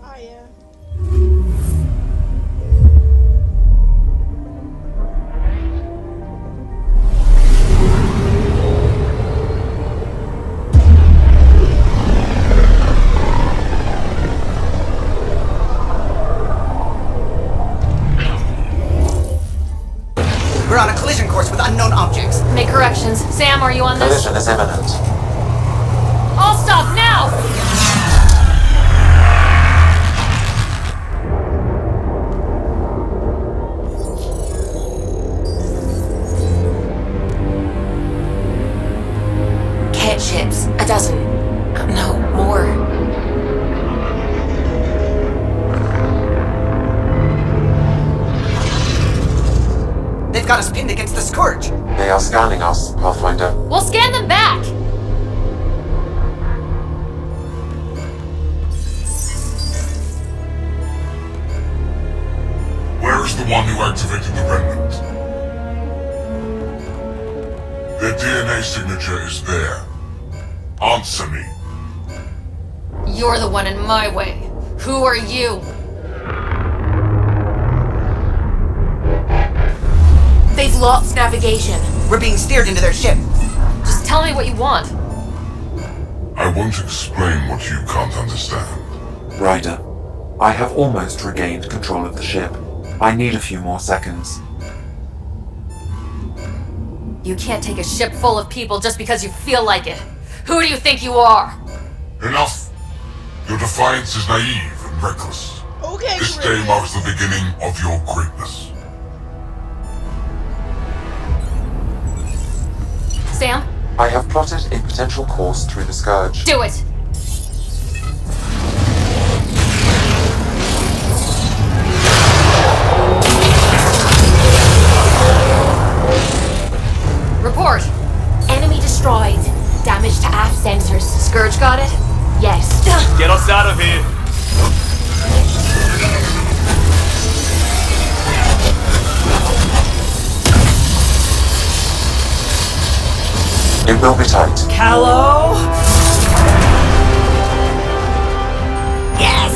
Oh yeah. We're on a collision course with unknown objects. Make corrections. Sam, are you on this? Collision is imminent. All stop now! Cat ships. A dozen. No, more. They've got us pinned against the Scourge. They are scanning us, Pathfinder. We'll scan them back! Where's the one who activated the remnant? Their DNA signature is there. Answer me. You're the one in my way. Who are you? They've lost navigation. We're being steered into their ship. Just tell me what you want. I won't explain what you can't understand. Ryder, I have almost regained control of the ship. I need a few more seconds. You can't take a ship full of people just because you feel like it. Who do you think you are? Enough! Your defiance is naive and reckless. Okay, This day marks the beginning of your greatness. Sam? I have plotted a potential course through the Scourge. Do it! Report! Enemy destroyed. Damage to aft sensors. Scourge got it? Yes. Get us out of here! It will be tight. Callow? Yes!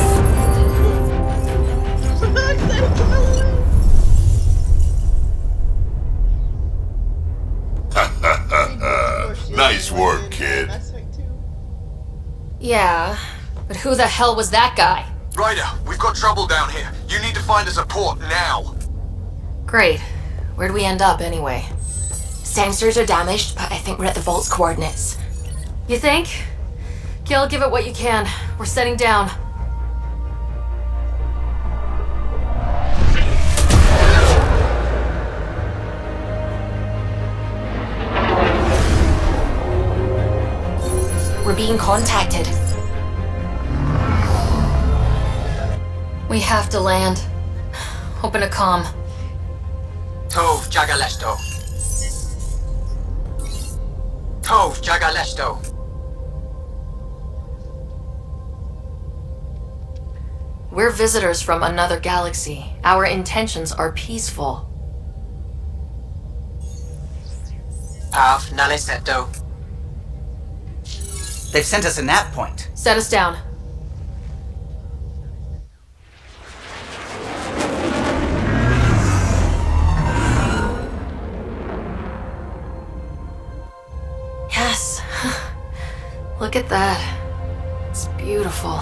Yeah, but who the hell was that guy? Ryder, we've got trouble down here. You need to find us a port now. Great. Where'd we end up, anyway? Sensors are damaged, but I think we're at the vault's coordinates. You think? Gil, give it what you can. We're setting down. We're being contacted. We have to land. Open a comm. Tov Jagalesto. Tov Jagalesto. We're visitors from another galaxy. Our intentions are peaceful. Av Naliseto. They've sent us a nav point. Set us down. Yes. Look at that. It's beautiful.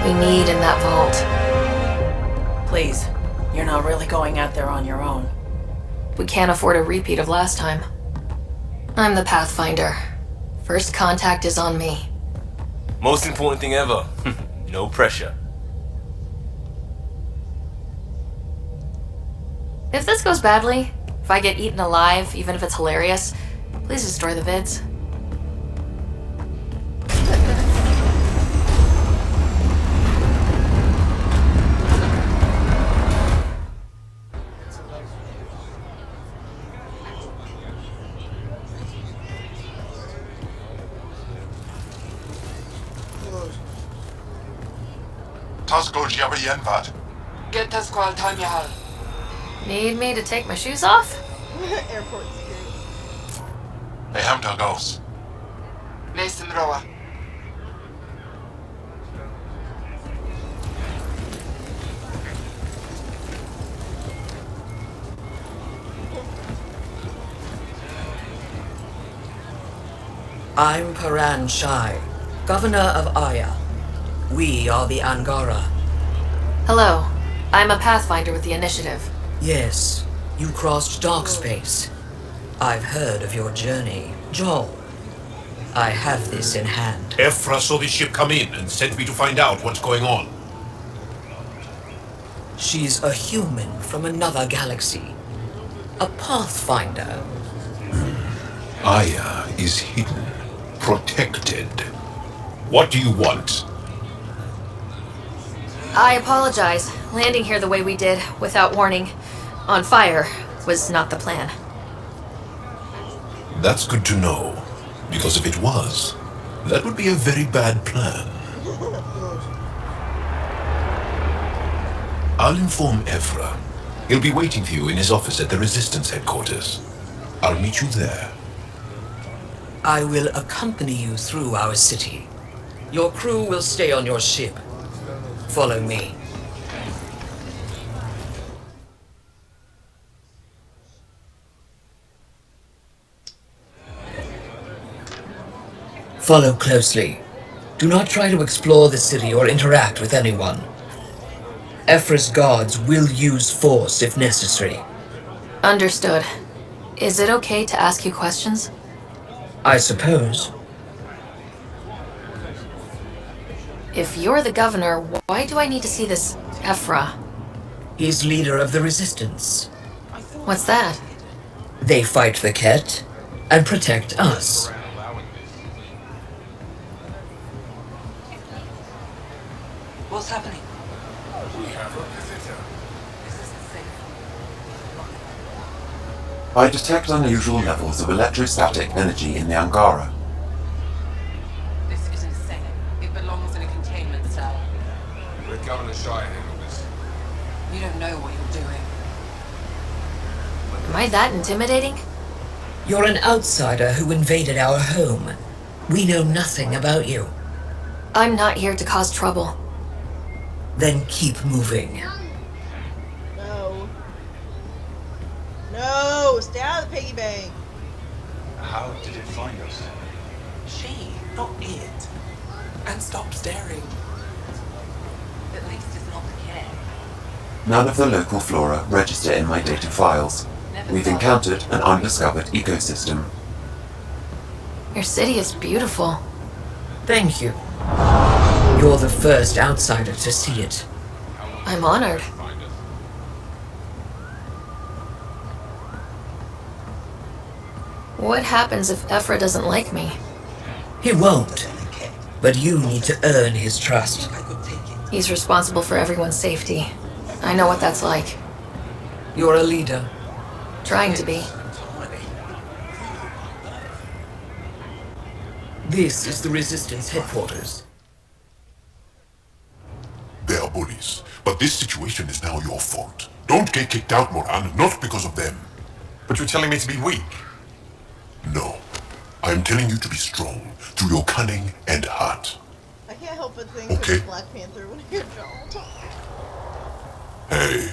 We need in that vault. Please, you're not really going out there on your own. We can't afford a repeat of last time. I'm the Pathfinder. First contact is on me. Most important thing ever. No pressure. If this goes badly, if I get eaten alive, even if it's hilarious, please destroy the vids. Tasco Jabayenvat. Get to Squal Tanyahal. Need me to take my shoes off? Airport security. Hey, Hamta goes. Mason Roa. I'm Paran Shai, Governor of Aya. We are the Angara. Hello. I'm a Pathfinder with the Initiative. Yes, you crossed dark space. I've heard of your journey, Joel. I have this in hand. Ephra saw the ship come in and sent me to find out what's going on. She's a human from another galaxy. A Pathfinder. Aya is hidden, protected. What do you want? I apologize. Landing here the way we did, without warning, on fire, was not the plan. That's good to know, because if it was, that would be a very bad plan. I'll inform Ephra. He'll be waiting for you in his office at the Resistance headquarters. I'll meet you there. I will accompany you through our city. Your crew will stay on your ship. Follow me. Follow closely. Do not try to explore the city or interact with anyone. Ephra's guards will use force if necessary. Understood. Is it okay to ask you questions? I suppose. If you're the governor, why do I need to see this Ephra? He's leader of the Resistance. What's that? They fight the Ket and protect us. What's happening? I detect unusual levels of electrostatic energy in the Angara. This is insane. It belongs in a containment cell. Let Governor Shire handle this. You don't know what you're doing. Am I that intimidating? You're an outsider who invaded our home. We know nothing about you. I'm not here to cause trouble. Then keep moving. No. No! Stay out of the piggy bank! How did it find us? She, not it. And stop staring. At least it's not the cat. None of the local flora register in my data files. We've encountered an undiscovered ecosystem. Your city is beautiful. Thank you. You're the first outsider to see it. I'm honored. What happens if Ephra doesn't like me? He won't. But you need to earn his trust. He's responsible for everyone's safety. I know what that's like. You're a leader. Trying to be. This is the Resistance headquarters. They are bullies, but this situation is now your fault. Don't get kicked out, Moran, not because of them. But you're telling me to be weak. No. I am telling you to be strong, through your cunning and heart. I can't help but think Okay. of Black Panther when I hear Joel talk. Hey.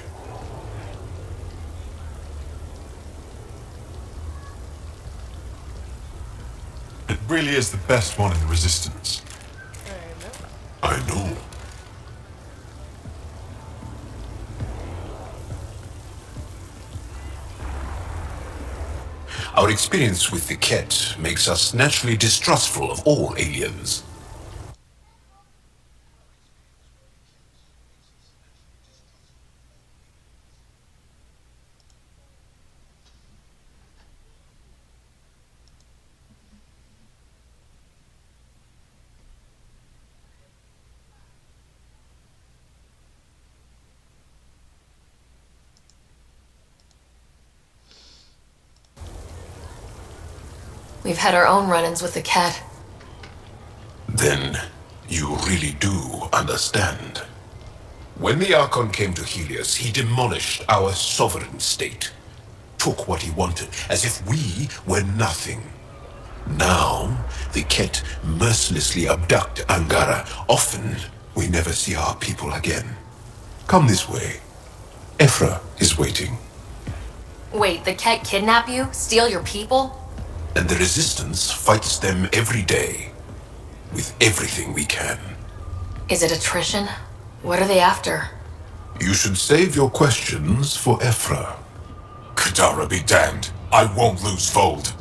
It really is the best one in the Resistance. I know. Our experience with the Ket makes us naturally distrustful of all aliens. We've had our own run-ins with the cat. Then you really do understand. When the Archon came to Helios, he demolished our sovereign state. Took what he wanted, as if we were nothing. Now, the Ket mercilessly abduct Angara. Often, we never see our people again. Come this way. Ephra is waiting. Wait, the cat kidnap you? Steal your people? And the Resistance fights them every day. With everything we can. Is it attrition? What are they after? You should save your questions for Ephra. Kadara be damned. I won't lose Fold.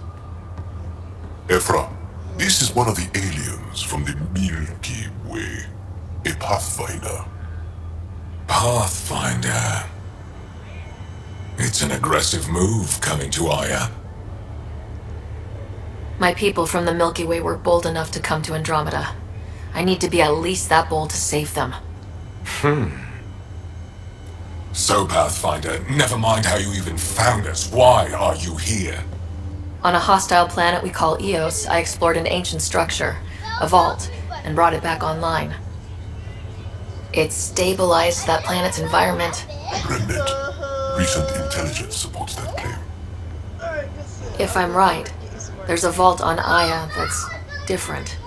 Ephra, this is one of the aliens from the Milky Way. A Pathfinder. Pathfinder. It's an aggressive move coming to Aya. My people from the Milky Way were bold enough to come to Andromeda. I need to be at least that bold to save them. So, Pathfinder, never mind how you even found us. Why are you here? On a hostile planet we call Eos, I explored an ancient structure, a vault, and brought it back online. It stabilized that planet's environment. Remnant. Recent intelligence supports that claim. If I'm right, there's a vault on Aya that's different.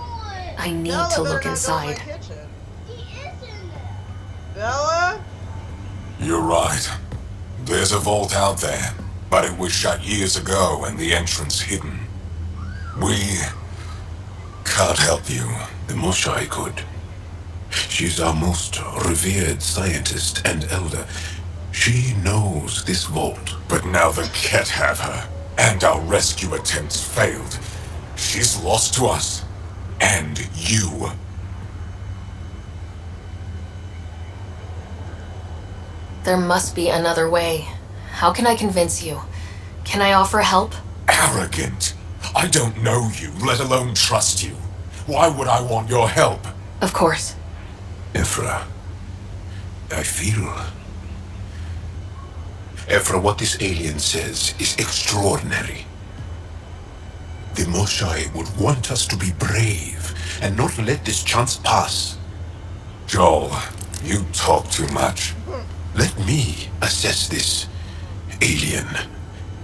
I need to look inside. Bella? You're right. There's a vault out there, but it was shut years ago and the entrance hidden. We can't help you. The Moshai could. She's our most revered scientist and elder. She knows this vault. But now the Ket have her, and our rescue attempts failed. She's lost to us. And you. There must be another way. How can I convince you? Can I offer help? Arrogant. I don't know you, let alone trust you. Why would I want your help? Of course. Ephra, I feel... Ephra, what this alien says is extraordinary. The Moshai would want us to be brave and not let this chance pass. Joel, you talk too much. Let me assess this, alien.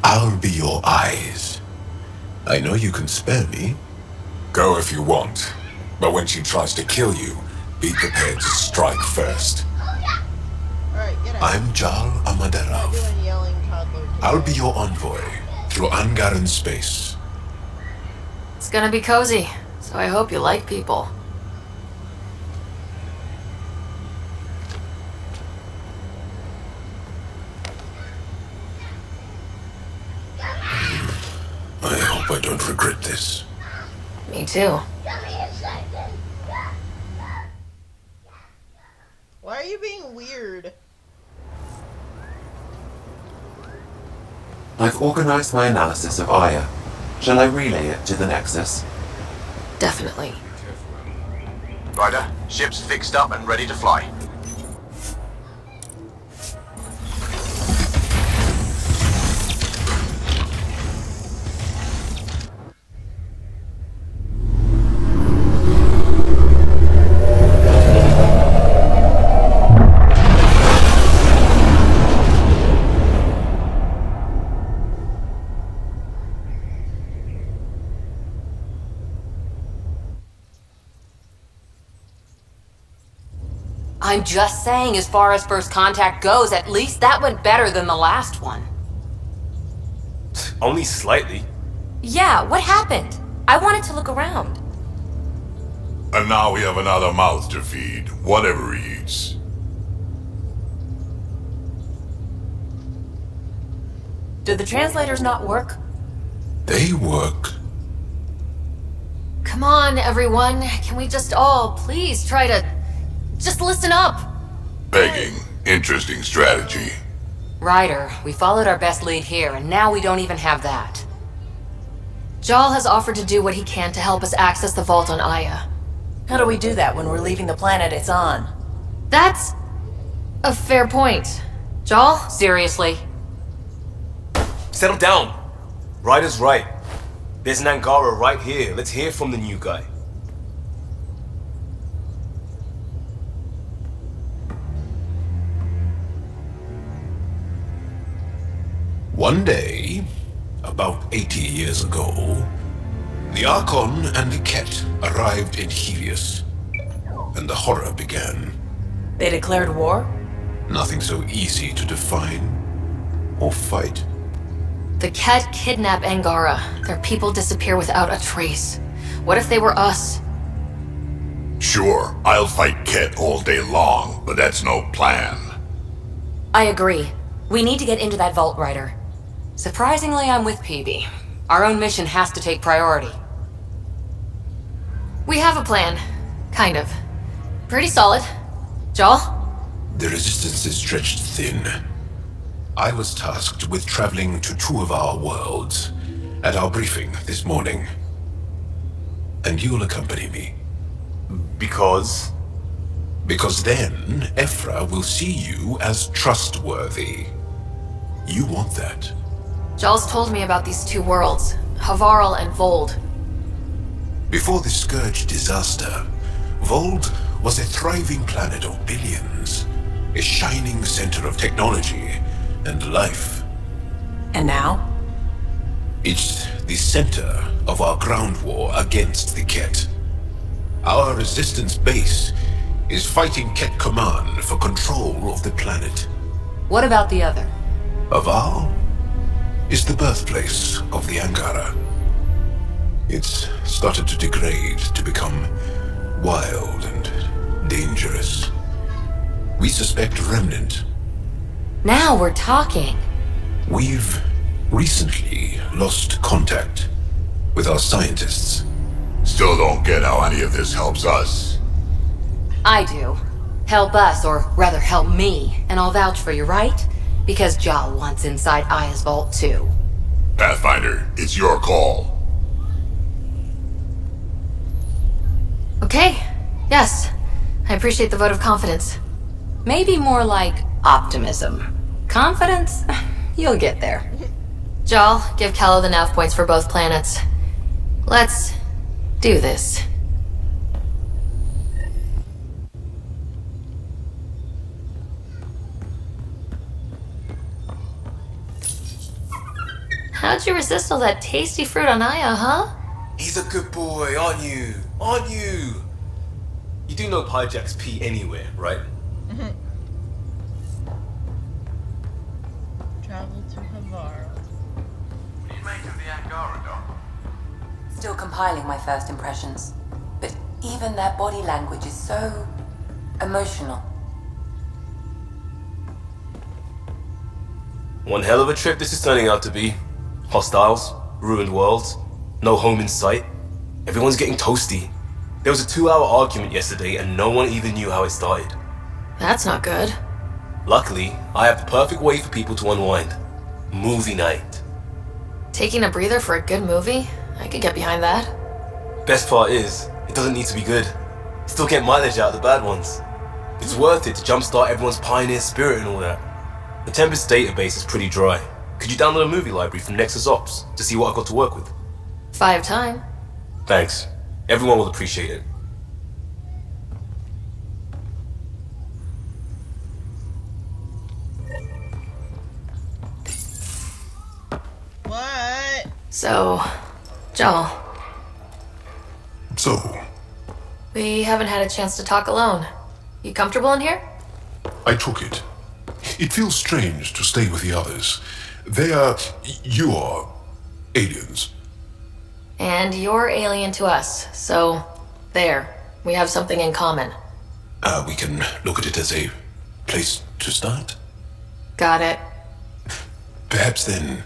I'll be your eyes. I know you can spare me. Go if you want, but when she tries to kill you, be prepared to strike first. Alright, get out. I'm Jal Amaderov. Doing yelling toddler. I'll be your envoy through Angaran space. It's gonna be cozy, so I hope you like people. I hope I don't regret this. Me too. Why are you being weird? I've organized my analysis of Aya. Shall I relay it to the Nexus? Definitely. Ryder, ship's fixed up and ready to fly. I'm just saying, as far as first contact goes, at least that went better than the last one. Only slightly. Yeah, what happened? I wanted to look around. And now we have another mouth to feed, whatever he eats. Did the translators not work? They work. Come on, everyone. Can we just all please try to just listen up? Begging. Interesting strategy. Ryder, we followed our best lead here, and now we don't even have that. Jal has offered to do what he can to help us access the vault on Aya. How do we do that when we're leaving the planet it's on? That's a fair point. Jal? Seriously? Settle down. Ryder's right. There's an Angara right here. Let's hear from the new guy. One day, about 80 years ago, the Archon and the Ket arrived in Helios, and the horror began. They declared war? Nothing so easy to define or fight. The Ket kidnap Angara. Their people disappear without a trace. What if they were us? Sure, I'll fight Ket all day long, but that's no plan. I agree. We need to get into that vault, Ryder. Surprisingly, I'm with PB. Our own mission has to take priority. We have a plan. Kind of. Pretty solid. Jal? The resistance is stretched thin. I was tasked with traveling to two of our worlds at our briefing this morning. And you'll accompany me. Because? Because then Ephra will see you as trustworthy. You want that. Jal's told me about these two worlds, Havarl and Vold. Before the Scourge disaster, Vold was a thriving planet of billions, a shining center of technology and life. And now? It's the center of our ground war against the Ket. Our resistance base is fighting Ket Command for control of the planet. What about the other? Havarl is the birthplace of the Angara. It's started to degrade, to become wild and dangerous. We suspect Remnant. Now we're talking. We've recently lost contact with our scientists. Still don't get how any of this helps us. I do. Help us, or rather help me, and I'll vouch for you, right? Because Jal wants inside Aya's vault too. Pathfinder, it's your call. Okay. Yes. I appreciate the vote of confidence. Maybe more like optimism. Confidence? You'll get there. Jal, give Kello the nav points for both planets. Let's do this. How'd you resist all that tasty fruit on Aya, huh? He's a good boy, aren't you? Aren't you? You do know Pyjack's pee anywhere, right? Travel to Havara. What do you make of the Angara, Doc? Still compiling my first impressions. But even their body language is so emotional. One hell of a trip this is turning out to be. Hostiles, ruined worlds, no home in sight. Everyone's getting toasty. There was a 2-hour argument yesterday and no one even knew how it started. That's not good. Luckily, I have the perfect way for people to unwind. Movie night. Taking a breather for a good movie? I could get behind that. Best part is, it doesn't need to be good. Still get mileage out of the bad ones. It's worth it to jumpstart everyone's pioneer spirit and all that. The Tempest database is pretty dry. Could you download a movie library from Nexus Ops to see what I've got to work with? 5 time. Thanks. Everyone will appreciate it. What? So, Joel. So, We haven't had a chance to talk alone. You comfortable in here? I took it. It feels strange to stay with the others. They are... you are... aliens. And you're alien to us, so there. We have something in common. We can look at it as a place to start. Got it. Perhaps then,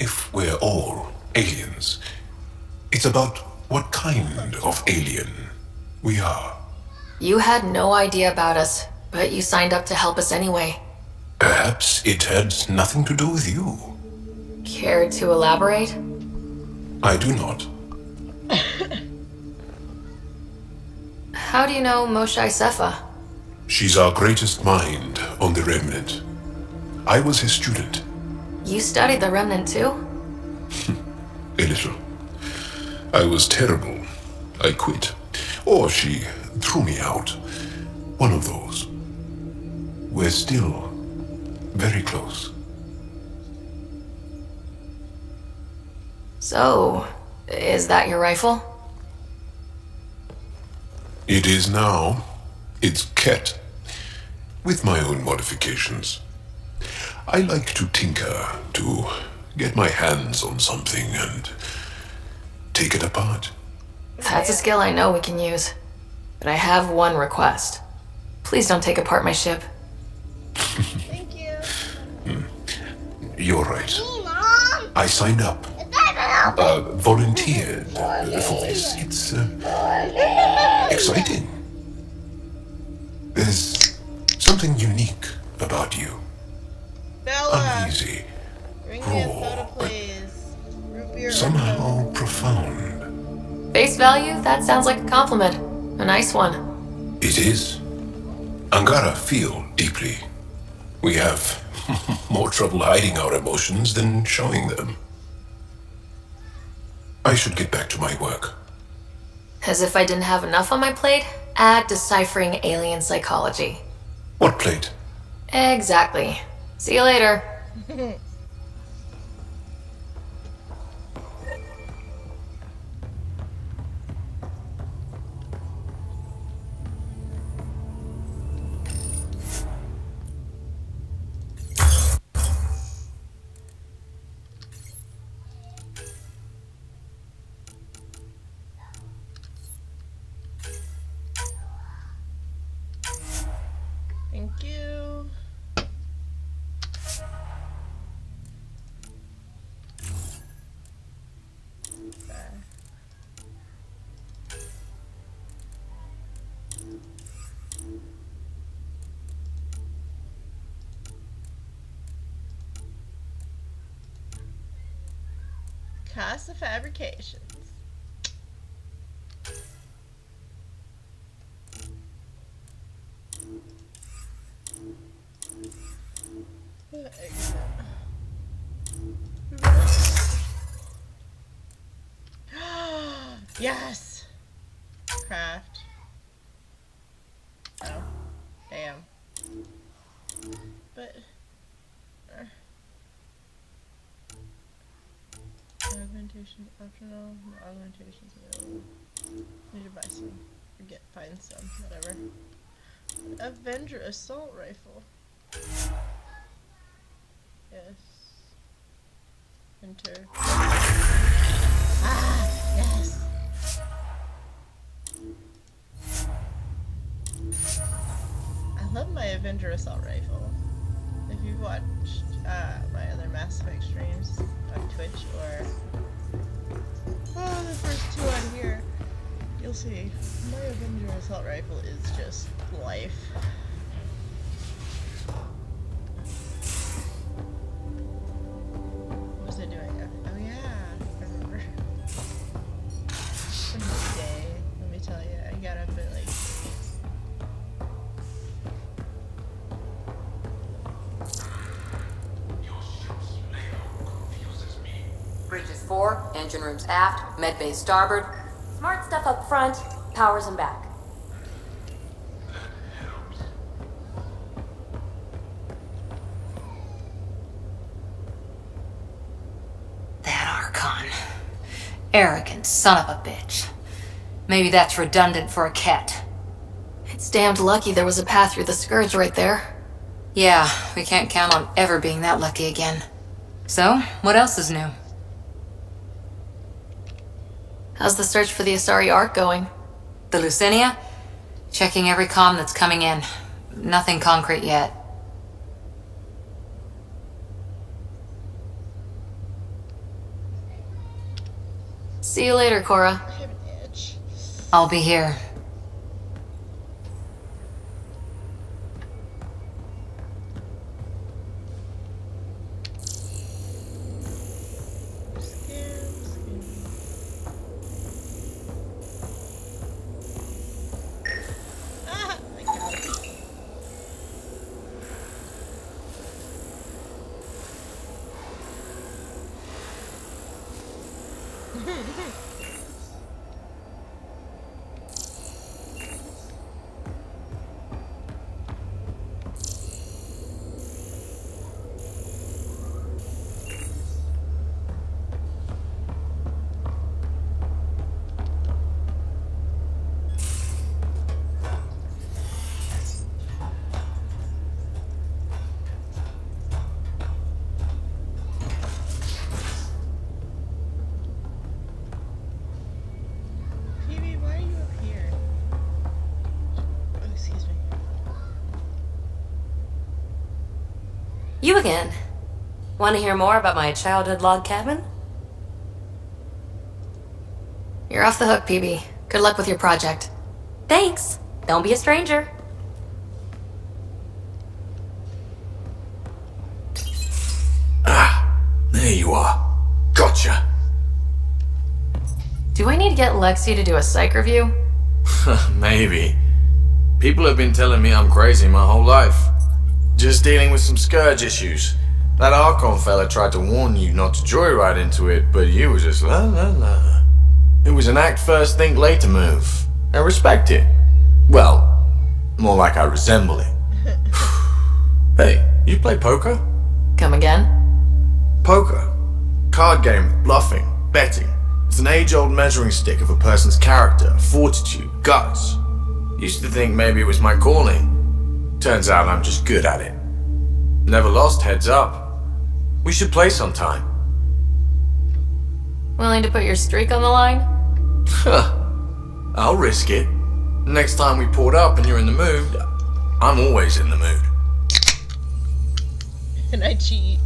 if we're all aliens, it's about what kind of alien we are. You had no idea about us, but you signed up to help us anyway. Perhaps it had nothing to do with you. Care to elaborate? I do not. How do you know Moshe Sefa? She's our greatest mind on the Remnant. I was his student. You studied the Remnant too? A little. I was terrible. I quit. Or she threw me out. One of those. We're still very close. So, is that your rifle? It is now. It's Ket. With my own modifications. I like to tinker, to get my hands on something and take it apart. That's a skill I know we can use. But I have one request. Please don't take apart my ship. Thank you. You're right. I signed up. Volunteered for this. It's exciting. There's something unique about you. Bella, Uneasy, bring me a soda, please. Root beer. somehow profound. Face value? That sounds like a compliment. A nice one. It is. Angara feel deeply. We have more trouble hiding our emotions than showing them. I should get back to my work. As if I didn't have enough on my plate, add deciphering alien psychology. What plate? Exactly. See you later. Thank you. Cost of fabrications. Yes! Craft. Oh. Damn. But... Augmentations optional. No augmentations available. Need to buy some. Find some. Whatever. Avenger assault rifle. Yes. Enter. Ah! Yes! I love my Avenger assault rifle. If you've watched my other Mass Effect streams on Twitch or the first two on here, you'll see my Avenger assault rifle is just life. What was I doing? Oh yeah, I remember. From this day, let me tell you, I got up at like Bridges fore, engine rooms aft, med bay starboard. Smart stuff up front, powers in back. That Archon. Arrogant son of a bitch. Maybe that's redundant for a cat. It's damned lucky there was a path through the Scourge right there. Yeah, we can't count on ever being that lucky again. So, what else is new? How's the search for the Asari Ark going? The Lucinia? Checking every comm that's coming in. Nothing concrete yet. See you later, Cora. I have an itch. I'll be here. Ah, I got it. Phoebe, why are you up here? Oh, excuse me. You again. Want to hear more about my childhood log cabin? You're off the hook, PB. Good luck with your project. Thanks. Don't be a stranger. There you are. Gotcha. Do I need to get Lexi to do a psych review? Maybe. People have been telling me I'm crazy my whole life. Just dealing with some scourge issues. That Archon fella tried to warn you not to joyride into it, but you were just la la la. It was an act first, think later move. I respect it. Well, more like I resemble it. Hey, you play poker? Come again? Poker. Card game with bluffing, betting. It's an age-old measuring stick of a person's character, fortitude, guts. Used to think maybe it was my calling. Turns out I'm just good at it. Never lost, heads up. We should play sometime. Willing to put your streak on the line? Huh. I'll risk it. Next time we port up and you're in the mood, I'm always in the mood. And I cheat.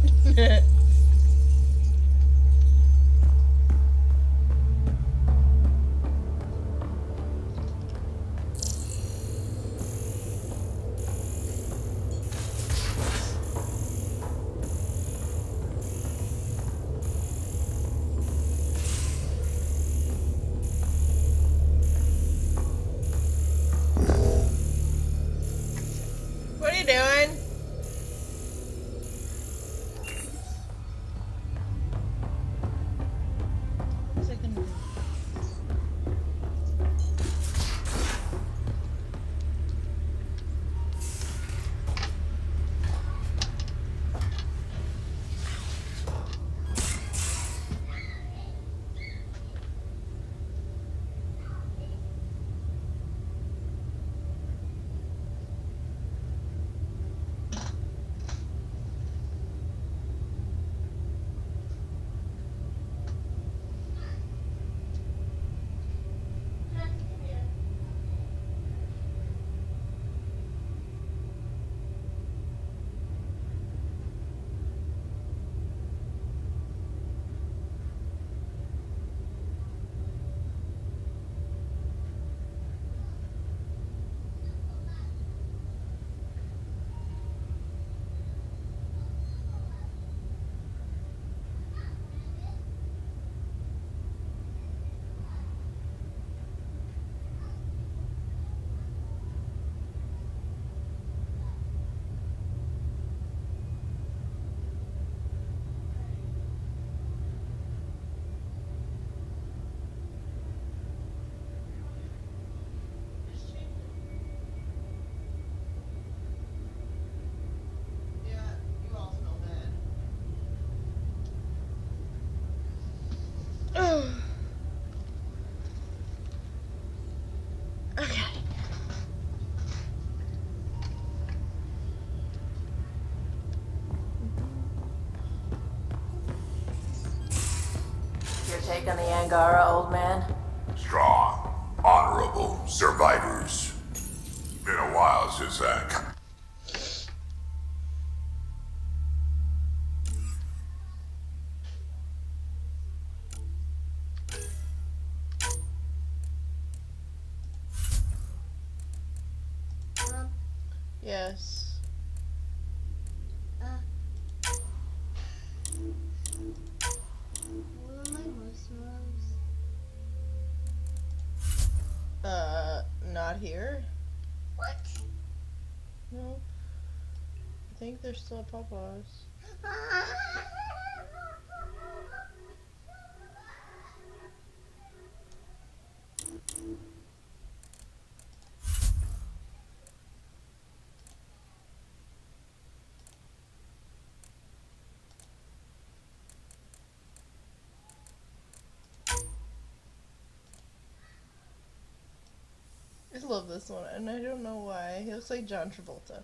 What are you doing? take on the Angara, old man? Strong, honorable survivors. Been a while since that. Yes. Not here? What? No. I think they're still at Papa's. I love this one, and I don't know why. He looks like John Travolta.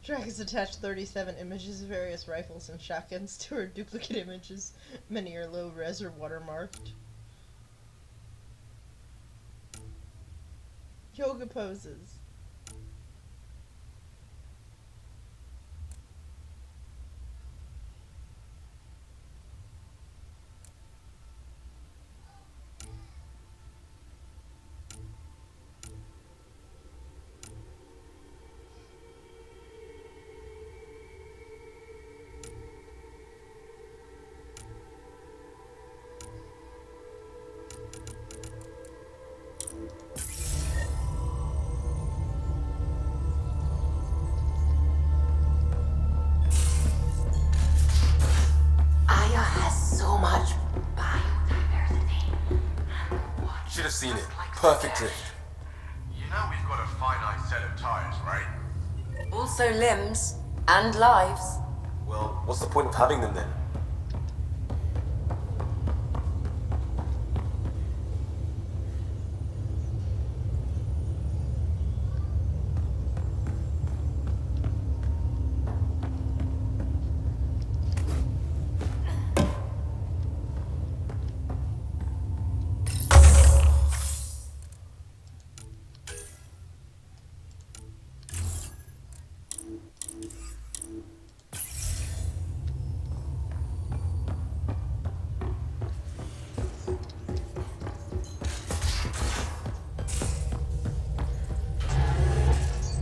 Track has attached 37 images of various rifles and shotguns to her duplicate images. Many are low res or watermarked. Yoga poses. Aya has so much biodiversity. Should have seen it. Perfect drift. You know we've got a finite set of tires, right? Also limbs and lives. Well, what's the point of having them then?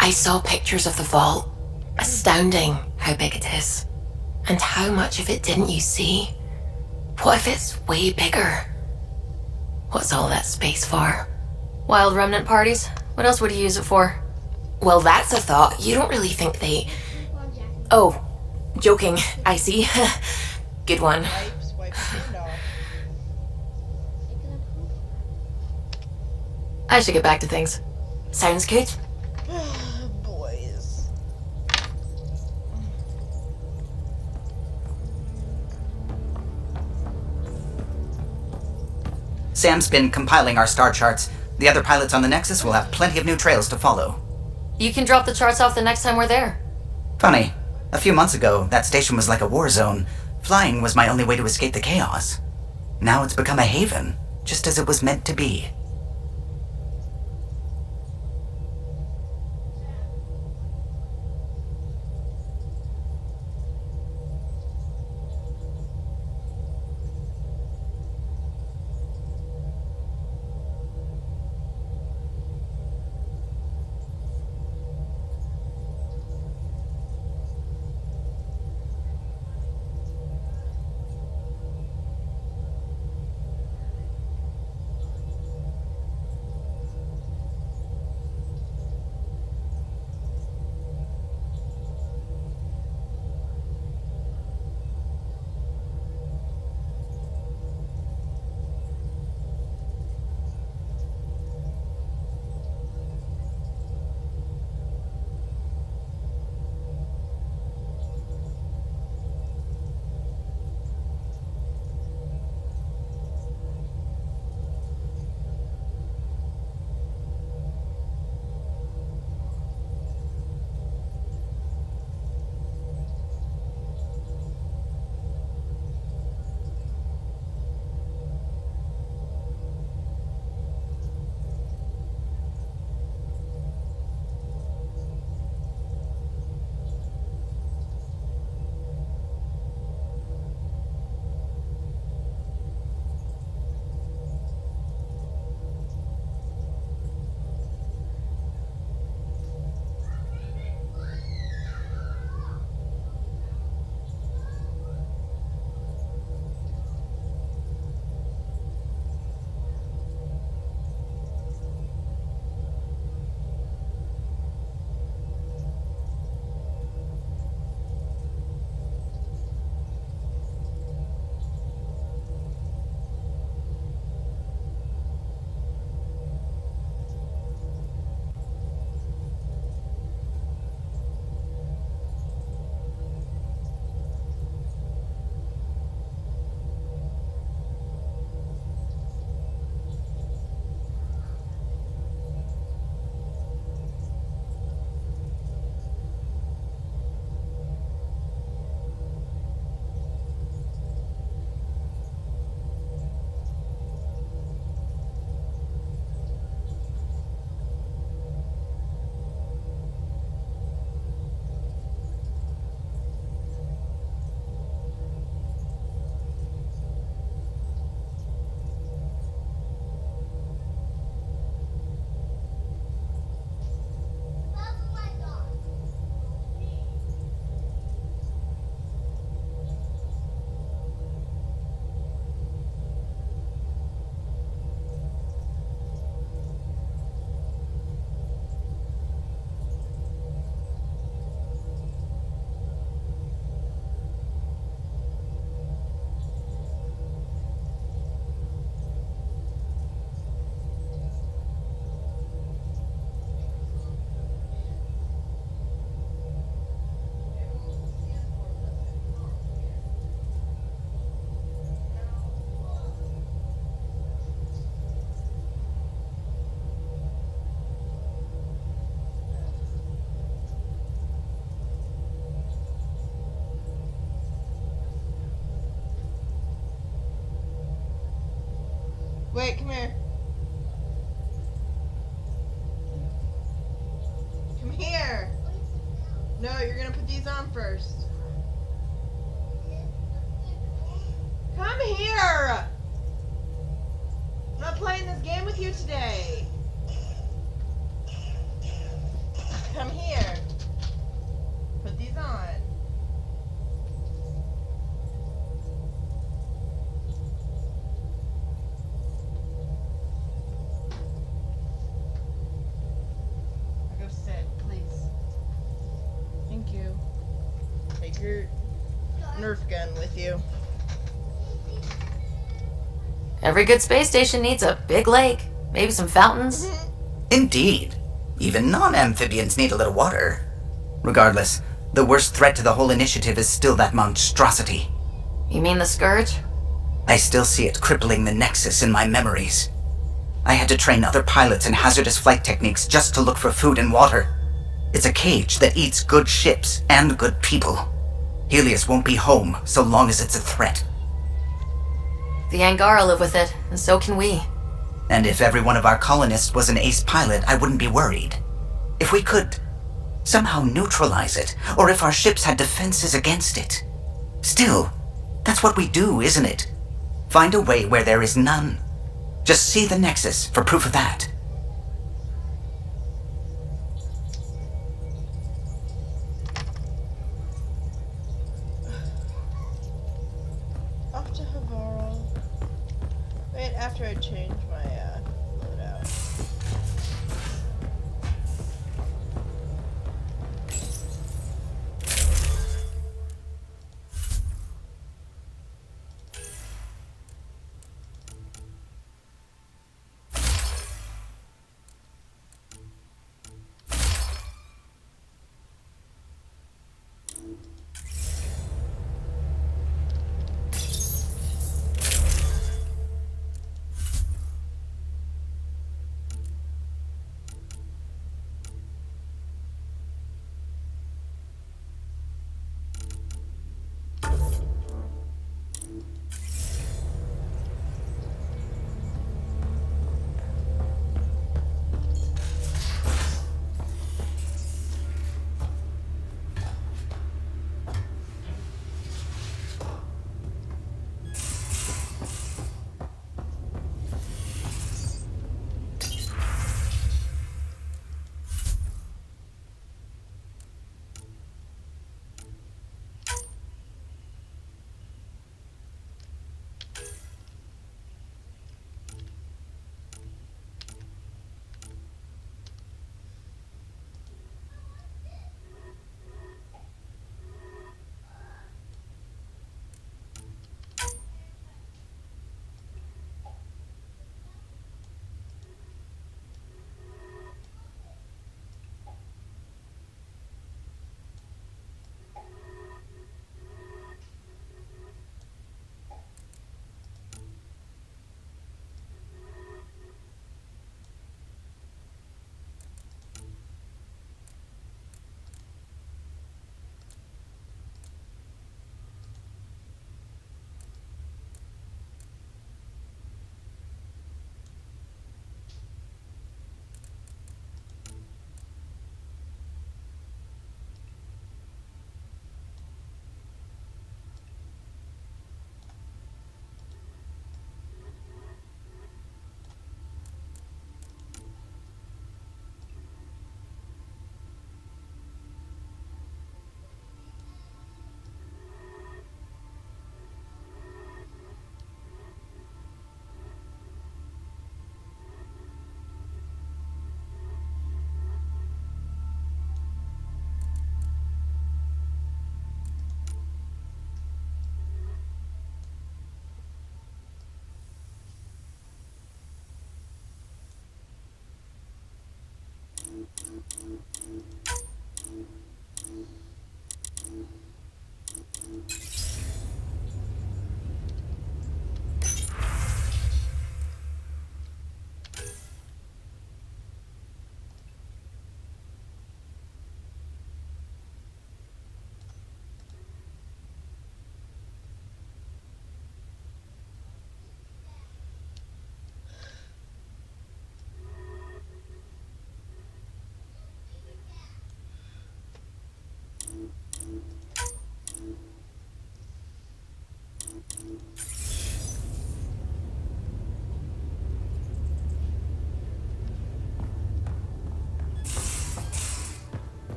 I saw pictures of the vault. Astounding how big it is. And how much of it didn't you see? What if it's way bigger? What's all that space for? Wild remnant parties? What else would you use it for? Well, that's a thought. You don't really think they... Oh, joking. I see. Good one. I should get back to things. Sounds good. Boys. Sam's been compiling our star charts. The other pilots on the Nexus will have plenty of new trails to follow. You can drop the charts off the next time we're there. Funny, a few months ago, that station was like a war zone. Flying was my only way to escape the chaos. Now it's become a haven, just as it was meant to be. Wait, come here. Come here. No, you're gonna put these on first. Come here. I'm not playing this game with you today. Come here. Put these on. Now go sit, please. Thank you. Take your Nerf gun with you. Every good space station needs a big lake, maybe some fountains. Indeed. Even non-amphibians need a little water. Regardless, the worst threat to the whole initiative is still that monstrosity. You mean the Scourge? I still see it crippling the Nexus in my memories. I had to train other pilots in hazardous flight techniques just to look for food and water. It's a cage that eats good ships and good people. Helios won't be home so long as it's a threat. The Angara live with it, and so can we. And if every one of our colonists was an ace pilot, I wouldn't be worried. If we could somehow neutralize it, or if our ships had defenses against it. Still, that's what we do, isn't it? Find a way where there is none. Just see the Nexus for proof of that. Off to Havaro. Wait, after I change my loadout.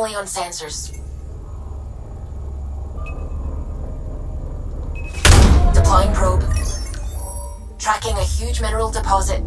anomaly on sensors. Deploying probe. Tracking a huge mineral deposit.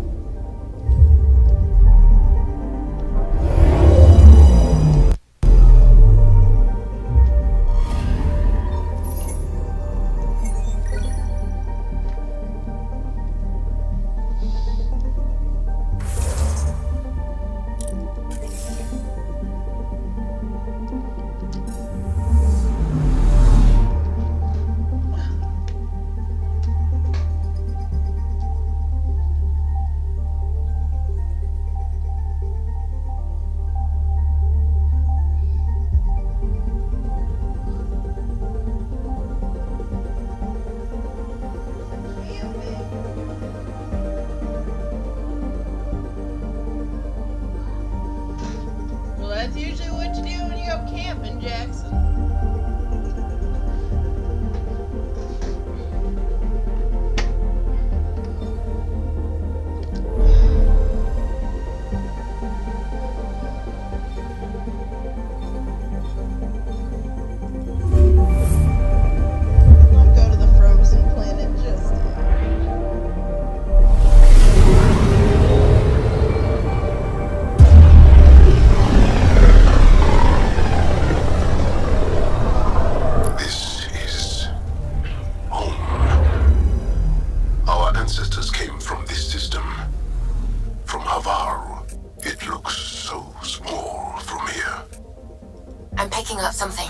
Well, that's usually what you do when you go camping, Jackson. I'll go to the frozen planet just This is home. Our ancestors came from this system. From Havaru. It looks so small from here. I'm picking up something.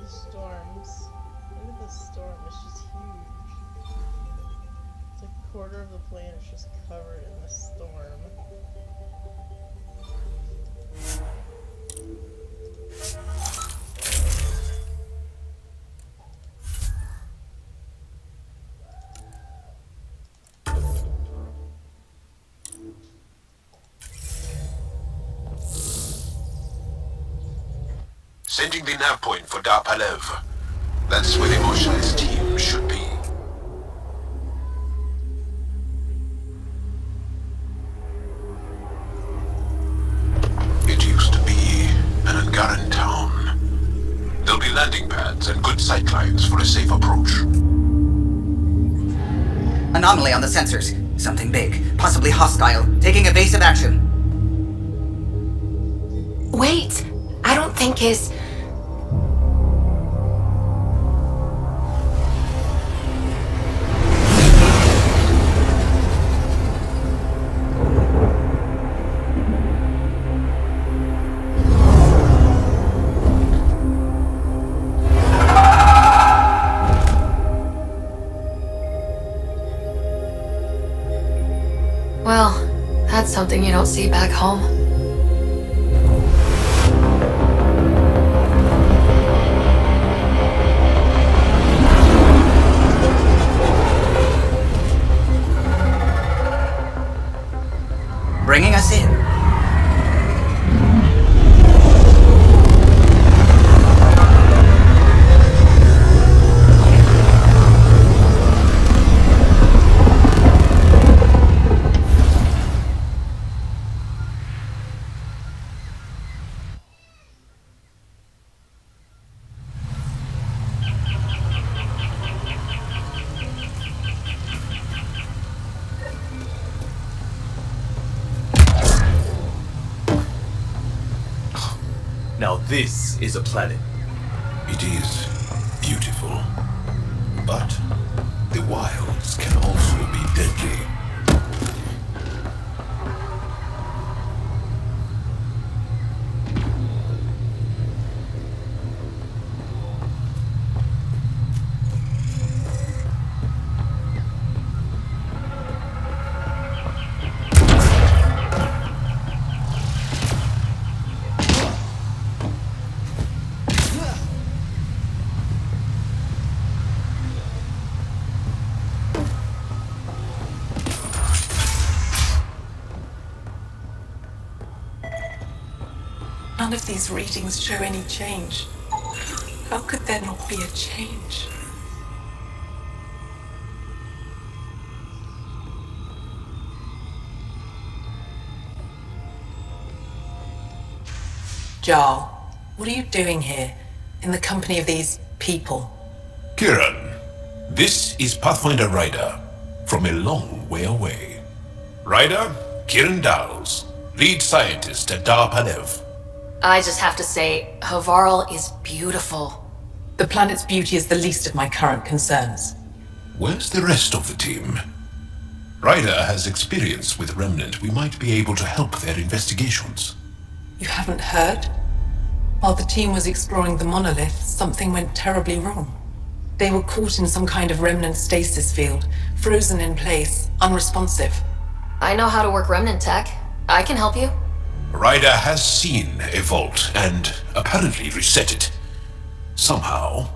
the storms. Look at this storm. It's just huge. It's like a quarter of the planet's just covered in this storm. Sending the nav point for Darpalev. That's where the Oshai's team should be. It used to be an Angaran town. There'll be landing pads and good sightlines for a safe approach. Anomaly on the sensors. Something big, possibly hostile, taking evasive action. Wait! I don't think his... Well, that's something you don't see back home. Bringing us in. Now this is a planet. It is beautiful. But the wilds can also be deadly. None of these readings show any change. How could there not be a change? Jarl, what are you doing here, in the company of these people? Kieran, this is Pathfinder Ryder, from a long way away. Ryder, Kieran Dowles, lead scientist at Dar Panev. I just have to say, Havarl is beautiful. The planet's beauty is the least of my current concerns. Where's the rest of the team? Ryder has experience with Remnant. We might be able to help their investigations. You haven't heard? While the team was exploring the monolith, something went terribly wrong. They were caught in some kind of remnant stasis field, frozen in place, unresponsive. I know how to work remnant tech. I can help you. Ryder has seen a vault and apparently reset it. Somehow.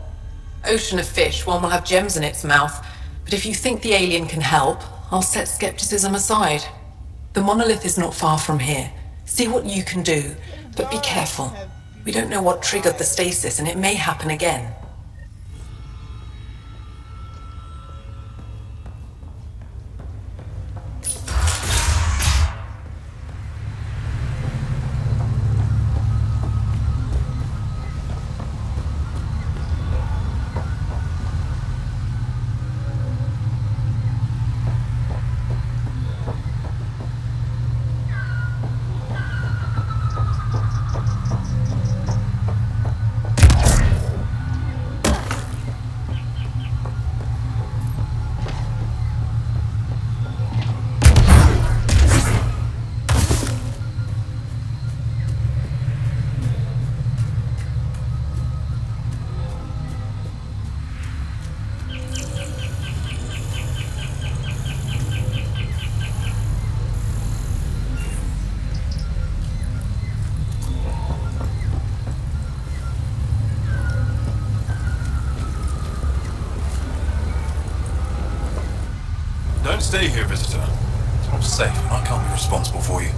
Ocean of fish, one will have gems in its mouth. But if you think the alien can help, I'll set skepticism aside. The monolith is not far from here. See what you can do, but be careful. We don't know what triggered the stasis, and it may happen again. Don't stay here, visitor. It's not safe, and I can't be responsible for you.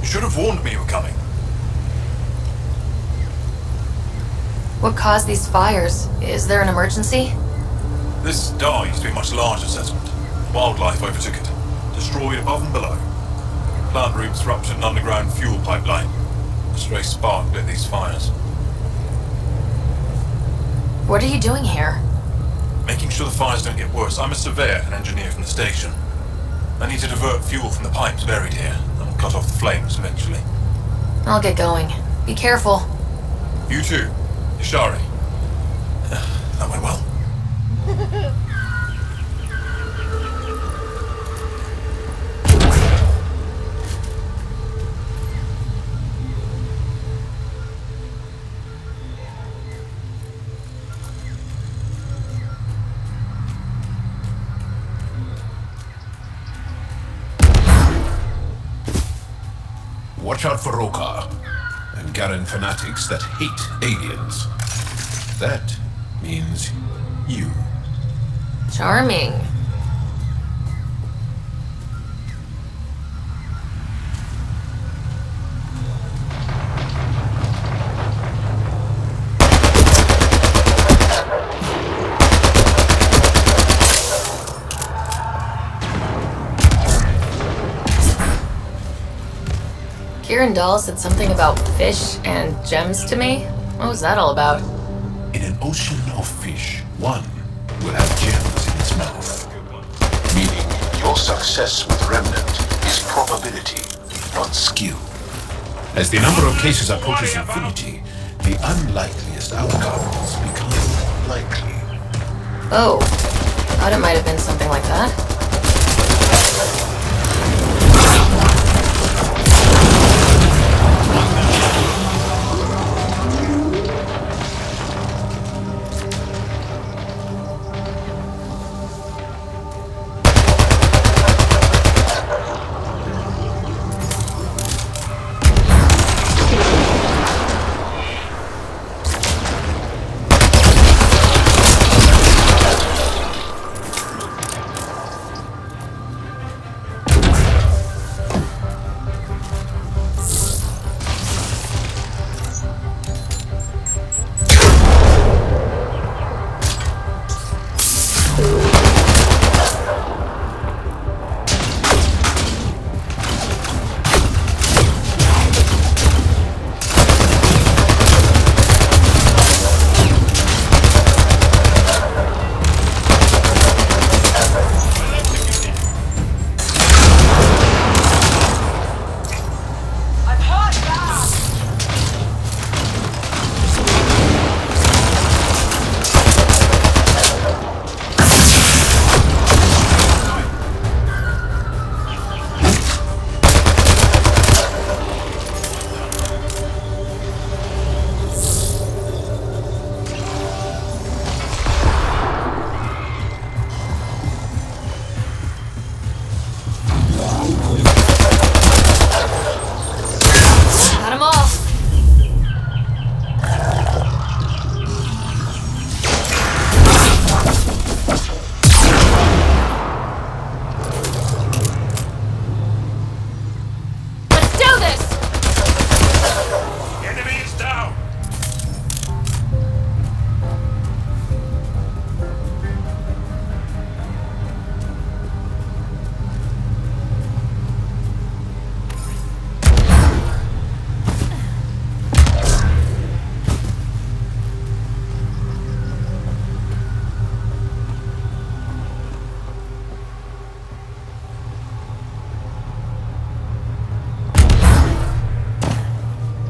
You should have warned me you were coming. What caused these fires? Is there an emergency? This star used to be a much larger settlement. Wildlife overtook it, destroyed above and below. Plant roots ruptured an underground fuel pipeline. A stray spark lit these fires. What are you doing here? Making sure the fires don't get worse. I'm a surveyor and engineer from the station. I need to divert fuel from the pipes buried here. That'll cut off the flames eventually. I'll get going. Be careful. You too, Ishari. That went well. Watch out for Rokar and Garen fanatics that hate aliens. That means you. Charming. Kieran Dahl said something about fish and gems to me. What was that all about? In an ocean of fish, one will have gems in its mouth. Meaning your success with Remnant is probability, not skill. As the number of cases approaches infinity, the unlikeliest outcomes become likely. Oh, thought it might have been something like that. Got 'em all. Let's do this! Enemy is down!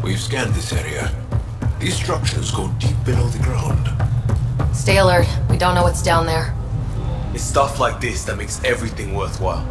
We've scanned this area. These structures go deep below the ground. Stay alert. We don't know what's down there. It's stuff like this that makes everything worthwhile.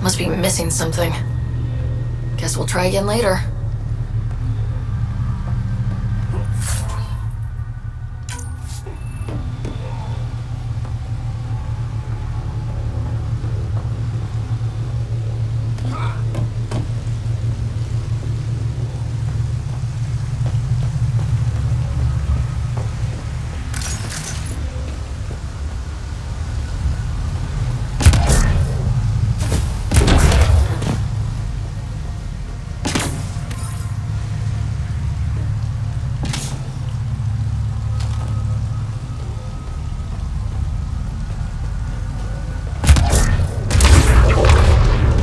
Must be missing something. Guess we'll try again later.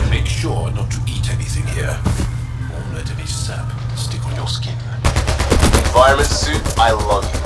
Make sure not to eat anything here. Won't let any sap stick on your skin. Environment suit, I love you.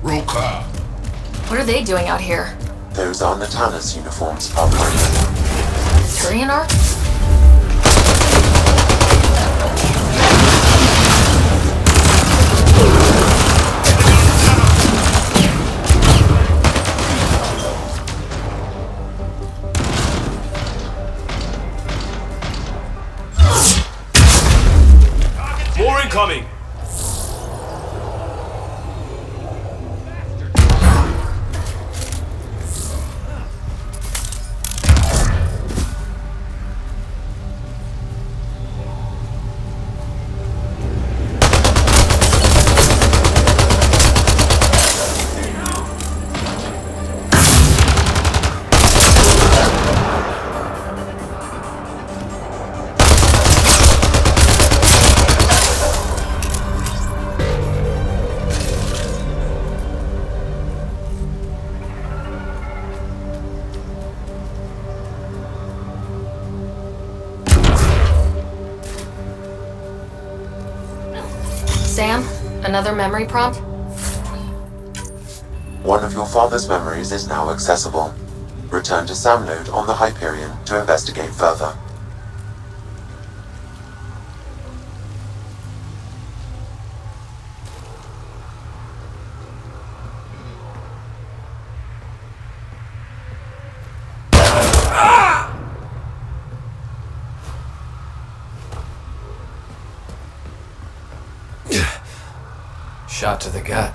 Roka. What are they doing out here? Those are Natana's uniforms, Pathfinder. Turian arc? More incoming! Sam? Another memory prompt? One of your father's memories is now accessible. Return to Sam node on the Hyperion to investigate further. Shot to the gut.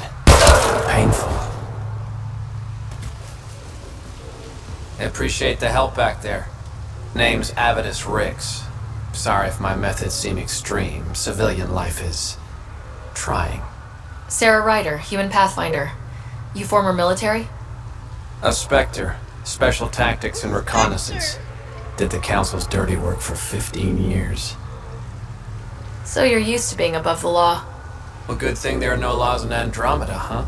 Painful. I appreciate the help back there. Name's Avidus Rix. Sorry if my methods seem extreme. Civilian life is trying. Sarah Ryder, human pathfinder. You former military? A Spectre. Special tactics and reconnaissance. Did the Council's dirty work for 15 years. So you're used to being above the law. Well, good thing there are no laws in Andromeda, huh?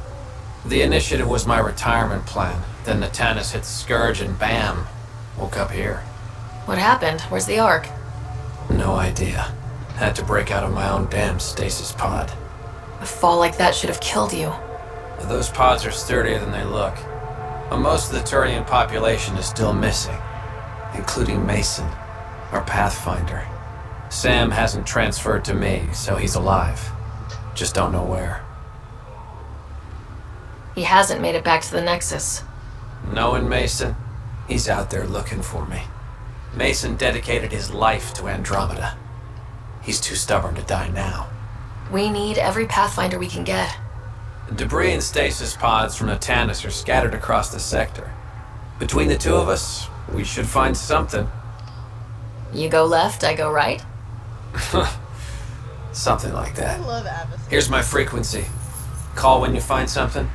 The initiative was my retirement plan. Then Natanus hit the Scourge and bam, woke up here. What happened? Where's the Ark? No idea. Had to break out of my own damn stasis pod. A fall like that should have killed you. Those pods are sturdier than they look. But most of the Turian population is still missing, including Mason, our Pathfinder. Sam hasn't transferred to me, so he's alive. Just don't know where. He hasn't made it back to the Nexus. Knowing Mason, he's out there looking for me. Mason dedicated his life to Andromeda. He's too stubborn to die now. We need every Pathfinder we can get. Debris and stasis pods from Natanus are scattered across the sector. Between the two of us, we should find something. You go left, I go right? Something like that. I love Avis. Here's my frequency. Call when you find something.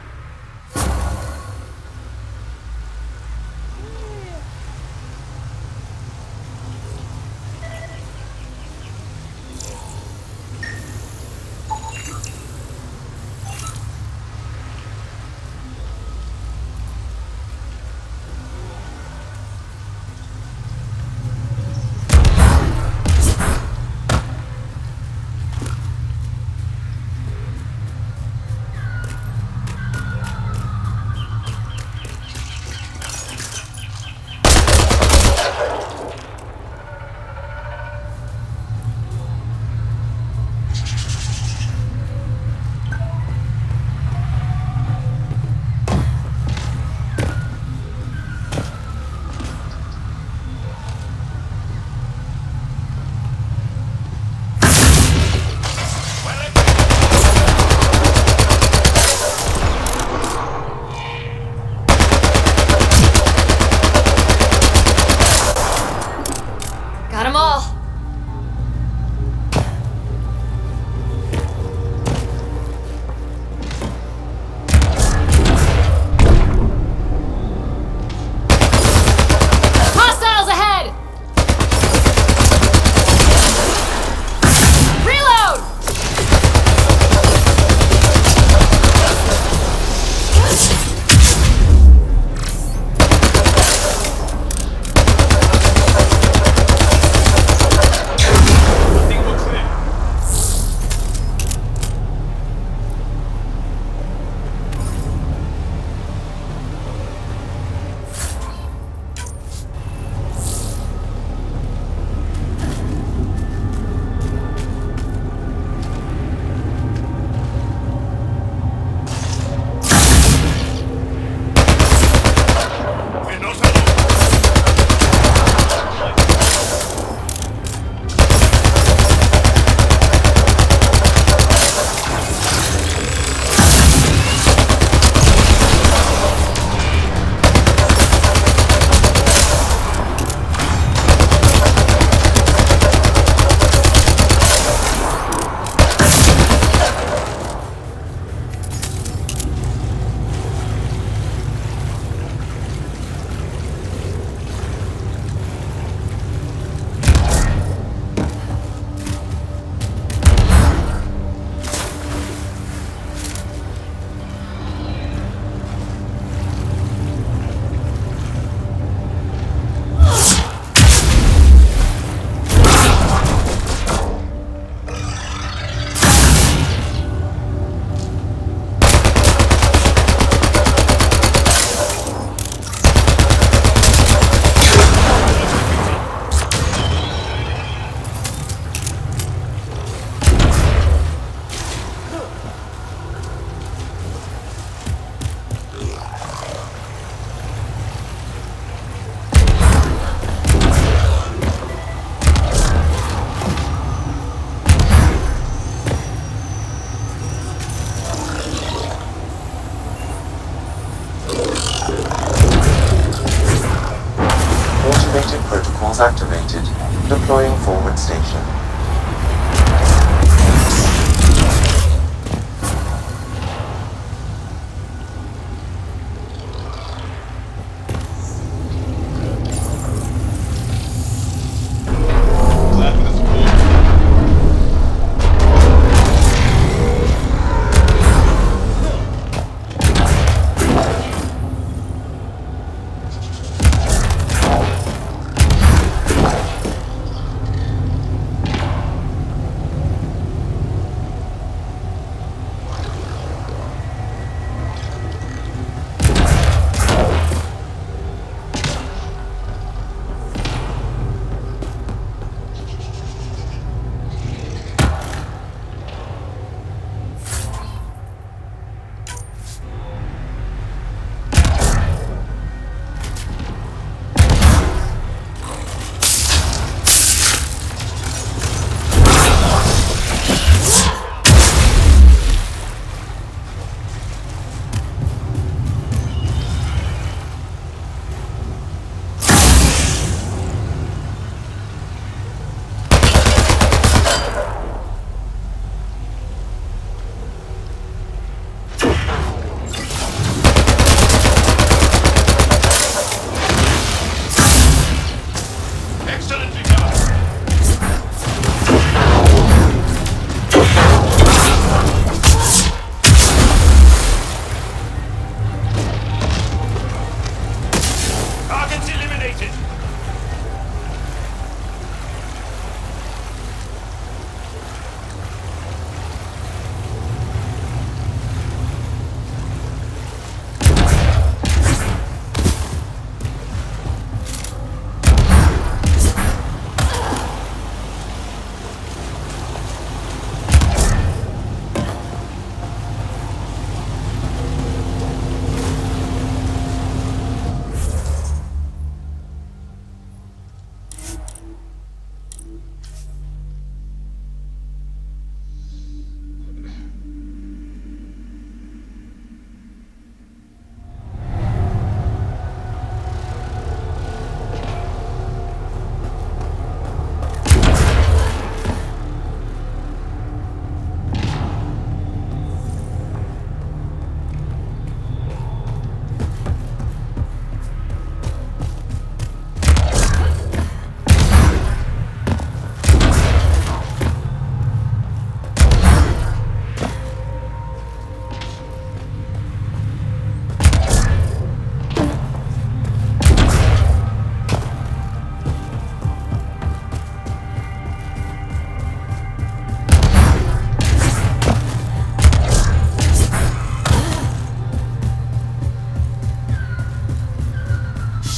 Got 'em all. Hostiles ahead! Reload! Deploying forward station.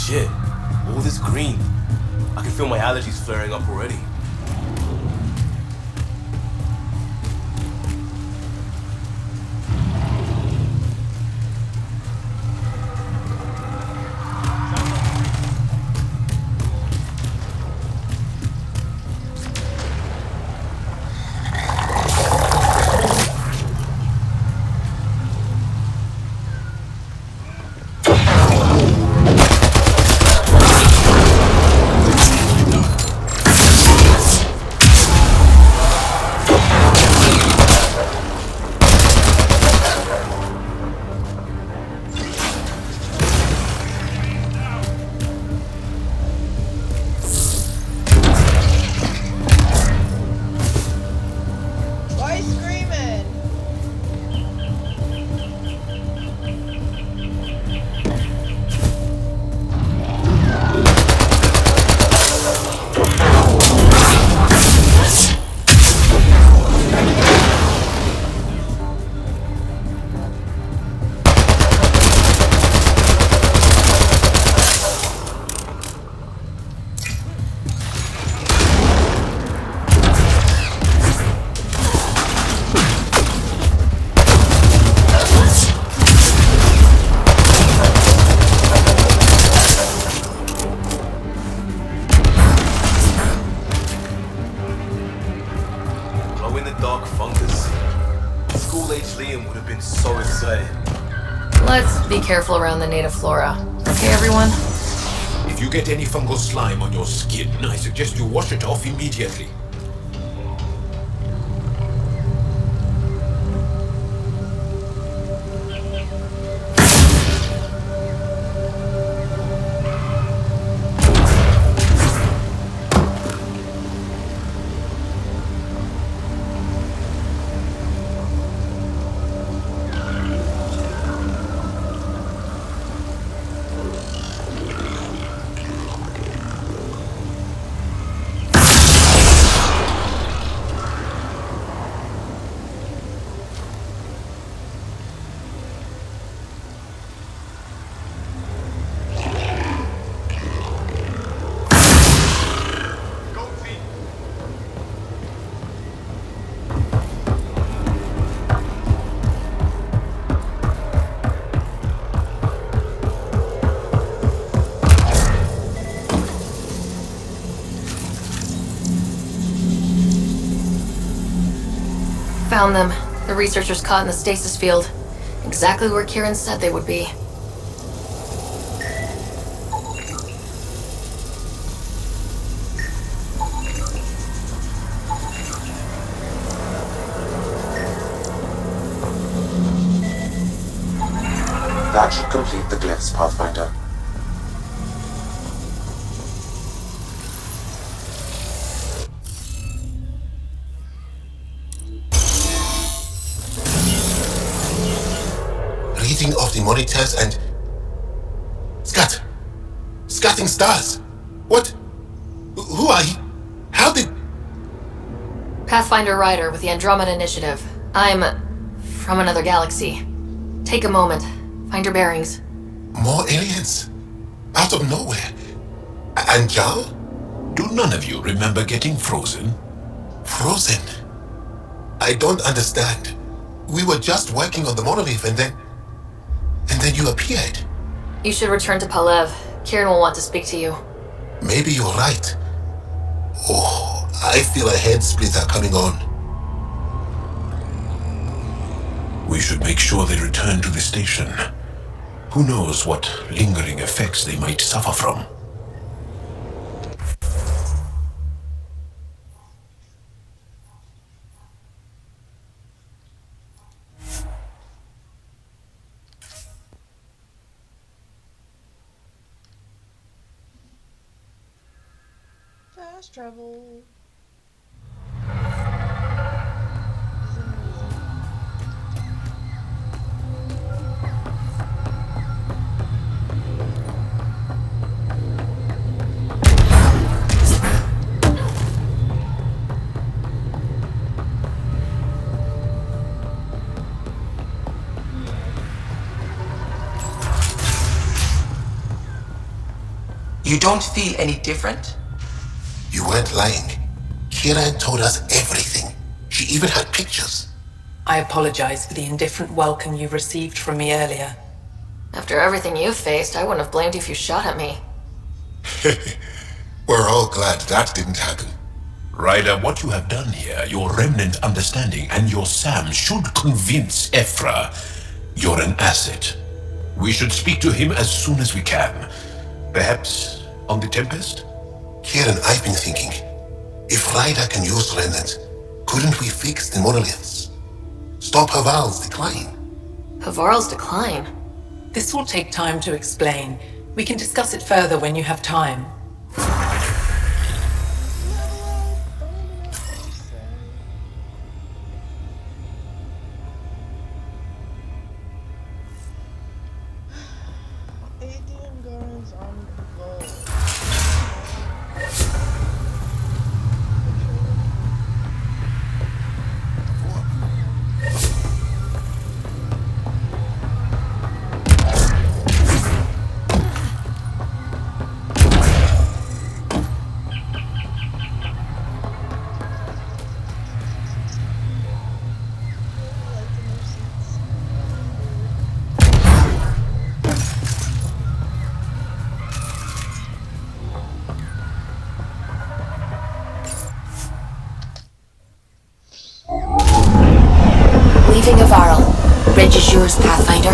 Shit, all this green. I can feel my allergies flaring up already. Let's be careful around the native flora. Okay, everyone? If you get any fungal slime on your skin, I suggest you wash it off immediately. Found them. The researchers caught in the stasis field. Exactly where Kieran said they would be. That should complete the glyphs, Pathfinder. Reading of the monitors and... Scatting stars! What? Who are you? How did... Pathfinder Ryder with the Andromeda Initiative. I'm... from another galaxy. Take a moment. Find your bearings. More aliens? Out of nowhere? And Jal? Do none of you remember getting frozen? Frozen? I don't understand. We were just working on the monolith and then you appeared. You should return to Palev. Kieran will want to speak to you. Maybe you're right. Oh, I feel a head splitter coming on. We should make sure they return to the station. Who knows what lingering effects they might suffer from. Fast travel. You don't feel any different? You weren't lying. Kieran told us everything. She even had pictures. I apologize for the indifferent welcome you received from me earlier. After everything you've faced, I wouldn't have blamed you if you shot at me. We're all glad that didn't happen. Ryder, what you have done here, your remnant understanding and your Sam should convince Ephra you're an asset. We should speak to him as soon as we can. Perhaps on the Tempest? Kieran, I've been thinking, if Ryder can use remnants, couldn't we fix the monoliths? Stop Haval's decline? Havarl's decline? This will take time to explain. We can discuss it further when you have time. Leaving Avarl. Bridge is yours, Pathfinder.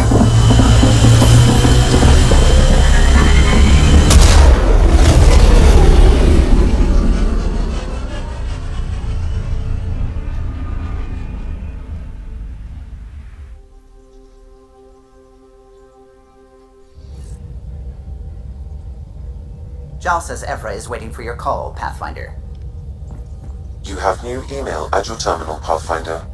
Jal says Ephra is waiting for your call, Pathfinder. You have new email at your terminal, Pathfinder.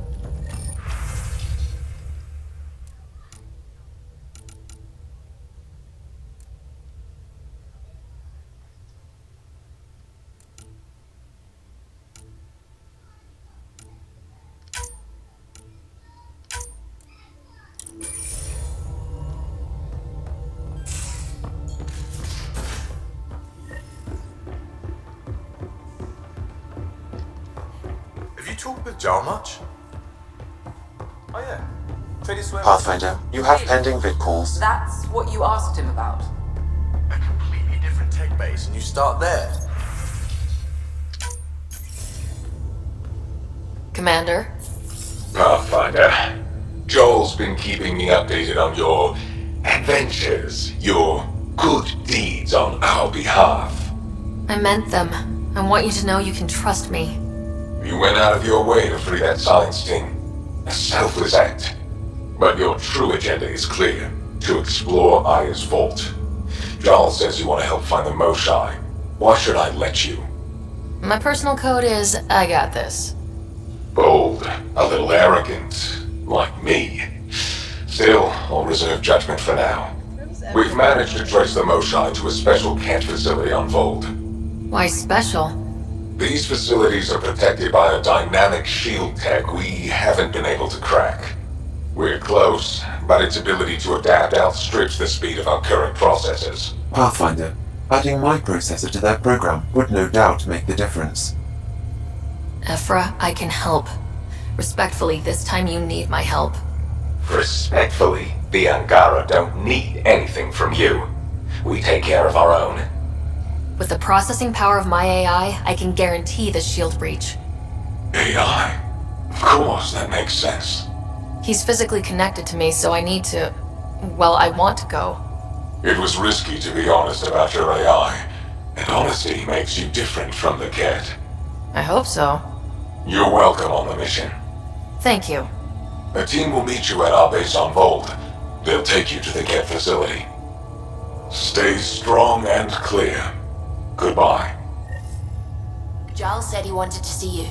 Have you talked with Jar much? Oh yeah. Pathfinder, you have pending vid calls. That's what you asked him about. A completely different tech base, and you start there. Commander? Pathfinder, Joel's been keeping me updated on your adventures, your good deeds on our behalf. I meant them. I want you to know you can trust me. You went out of your way to free that science team. A selfless act. But your true agenda is clear. To explore Aya's vault. Joel says you want to help find the Moshai. Why should I let you? My personal code is, I got this. Bold, a little arrogant, like me. Still, I'll reserve judgment for now. We've managed to trace the Moshai to a special Kent facility on Vold. Why special? These facilities are protected by a dynamic shield tech we haven't been able to crack. We're close, but its ability to adapt outstrips the speed of our current processors. Pathfinder, adding my processor to their program would no doubt make the difference. Ephra, I can help. Respectfully, this time you need my help. Respectfully, the Angara don't need anything from you. We take care of our own. With the processing power of my AI, I can guarantee the shield breach. AI? Of course, that makes sense. He's physically connected to me, so I need to... well, I want to go. It was risky to be honest about your AI, and honesty makes you different from the Ket. I hope so. You're welcome on the mission. Thank you. A team will meet you at our base on Vold. They'll take you to the Ket facility. Stay strong and clear. Goodbye. Giles said he wanted to see you.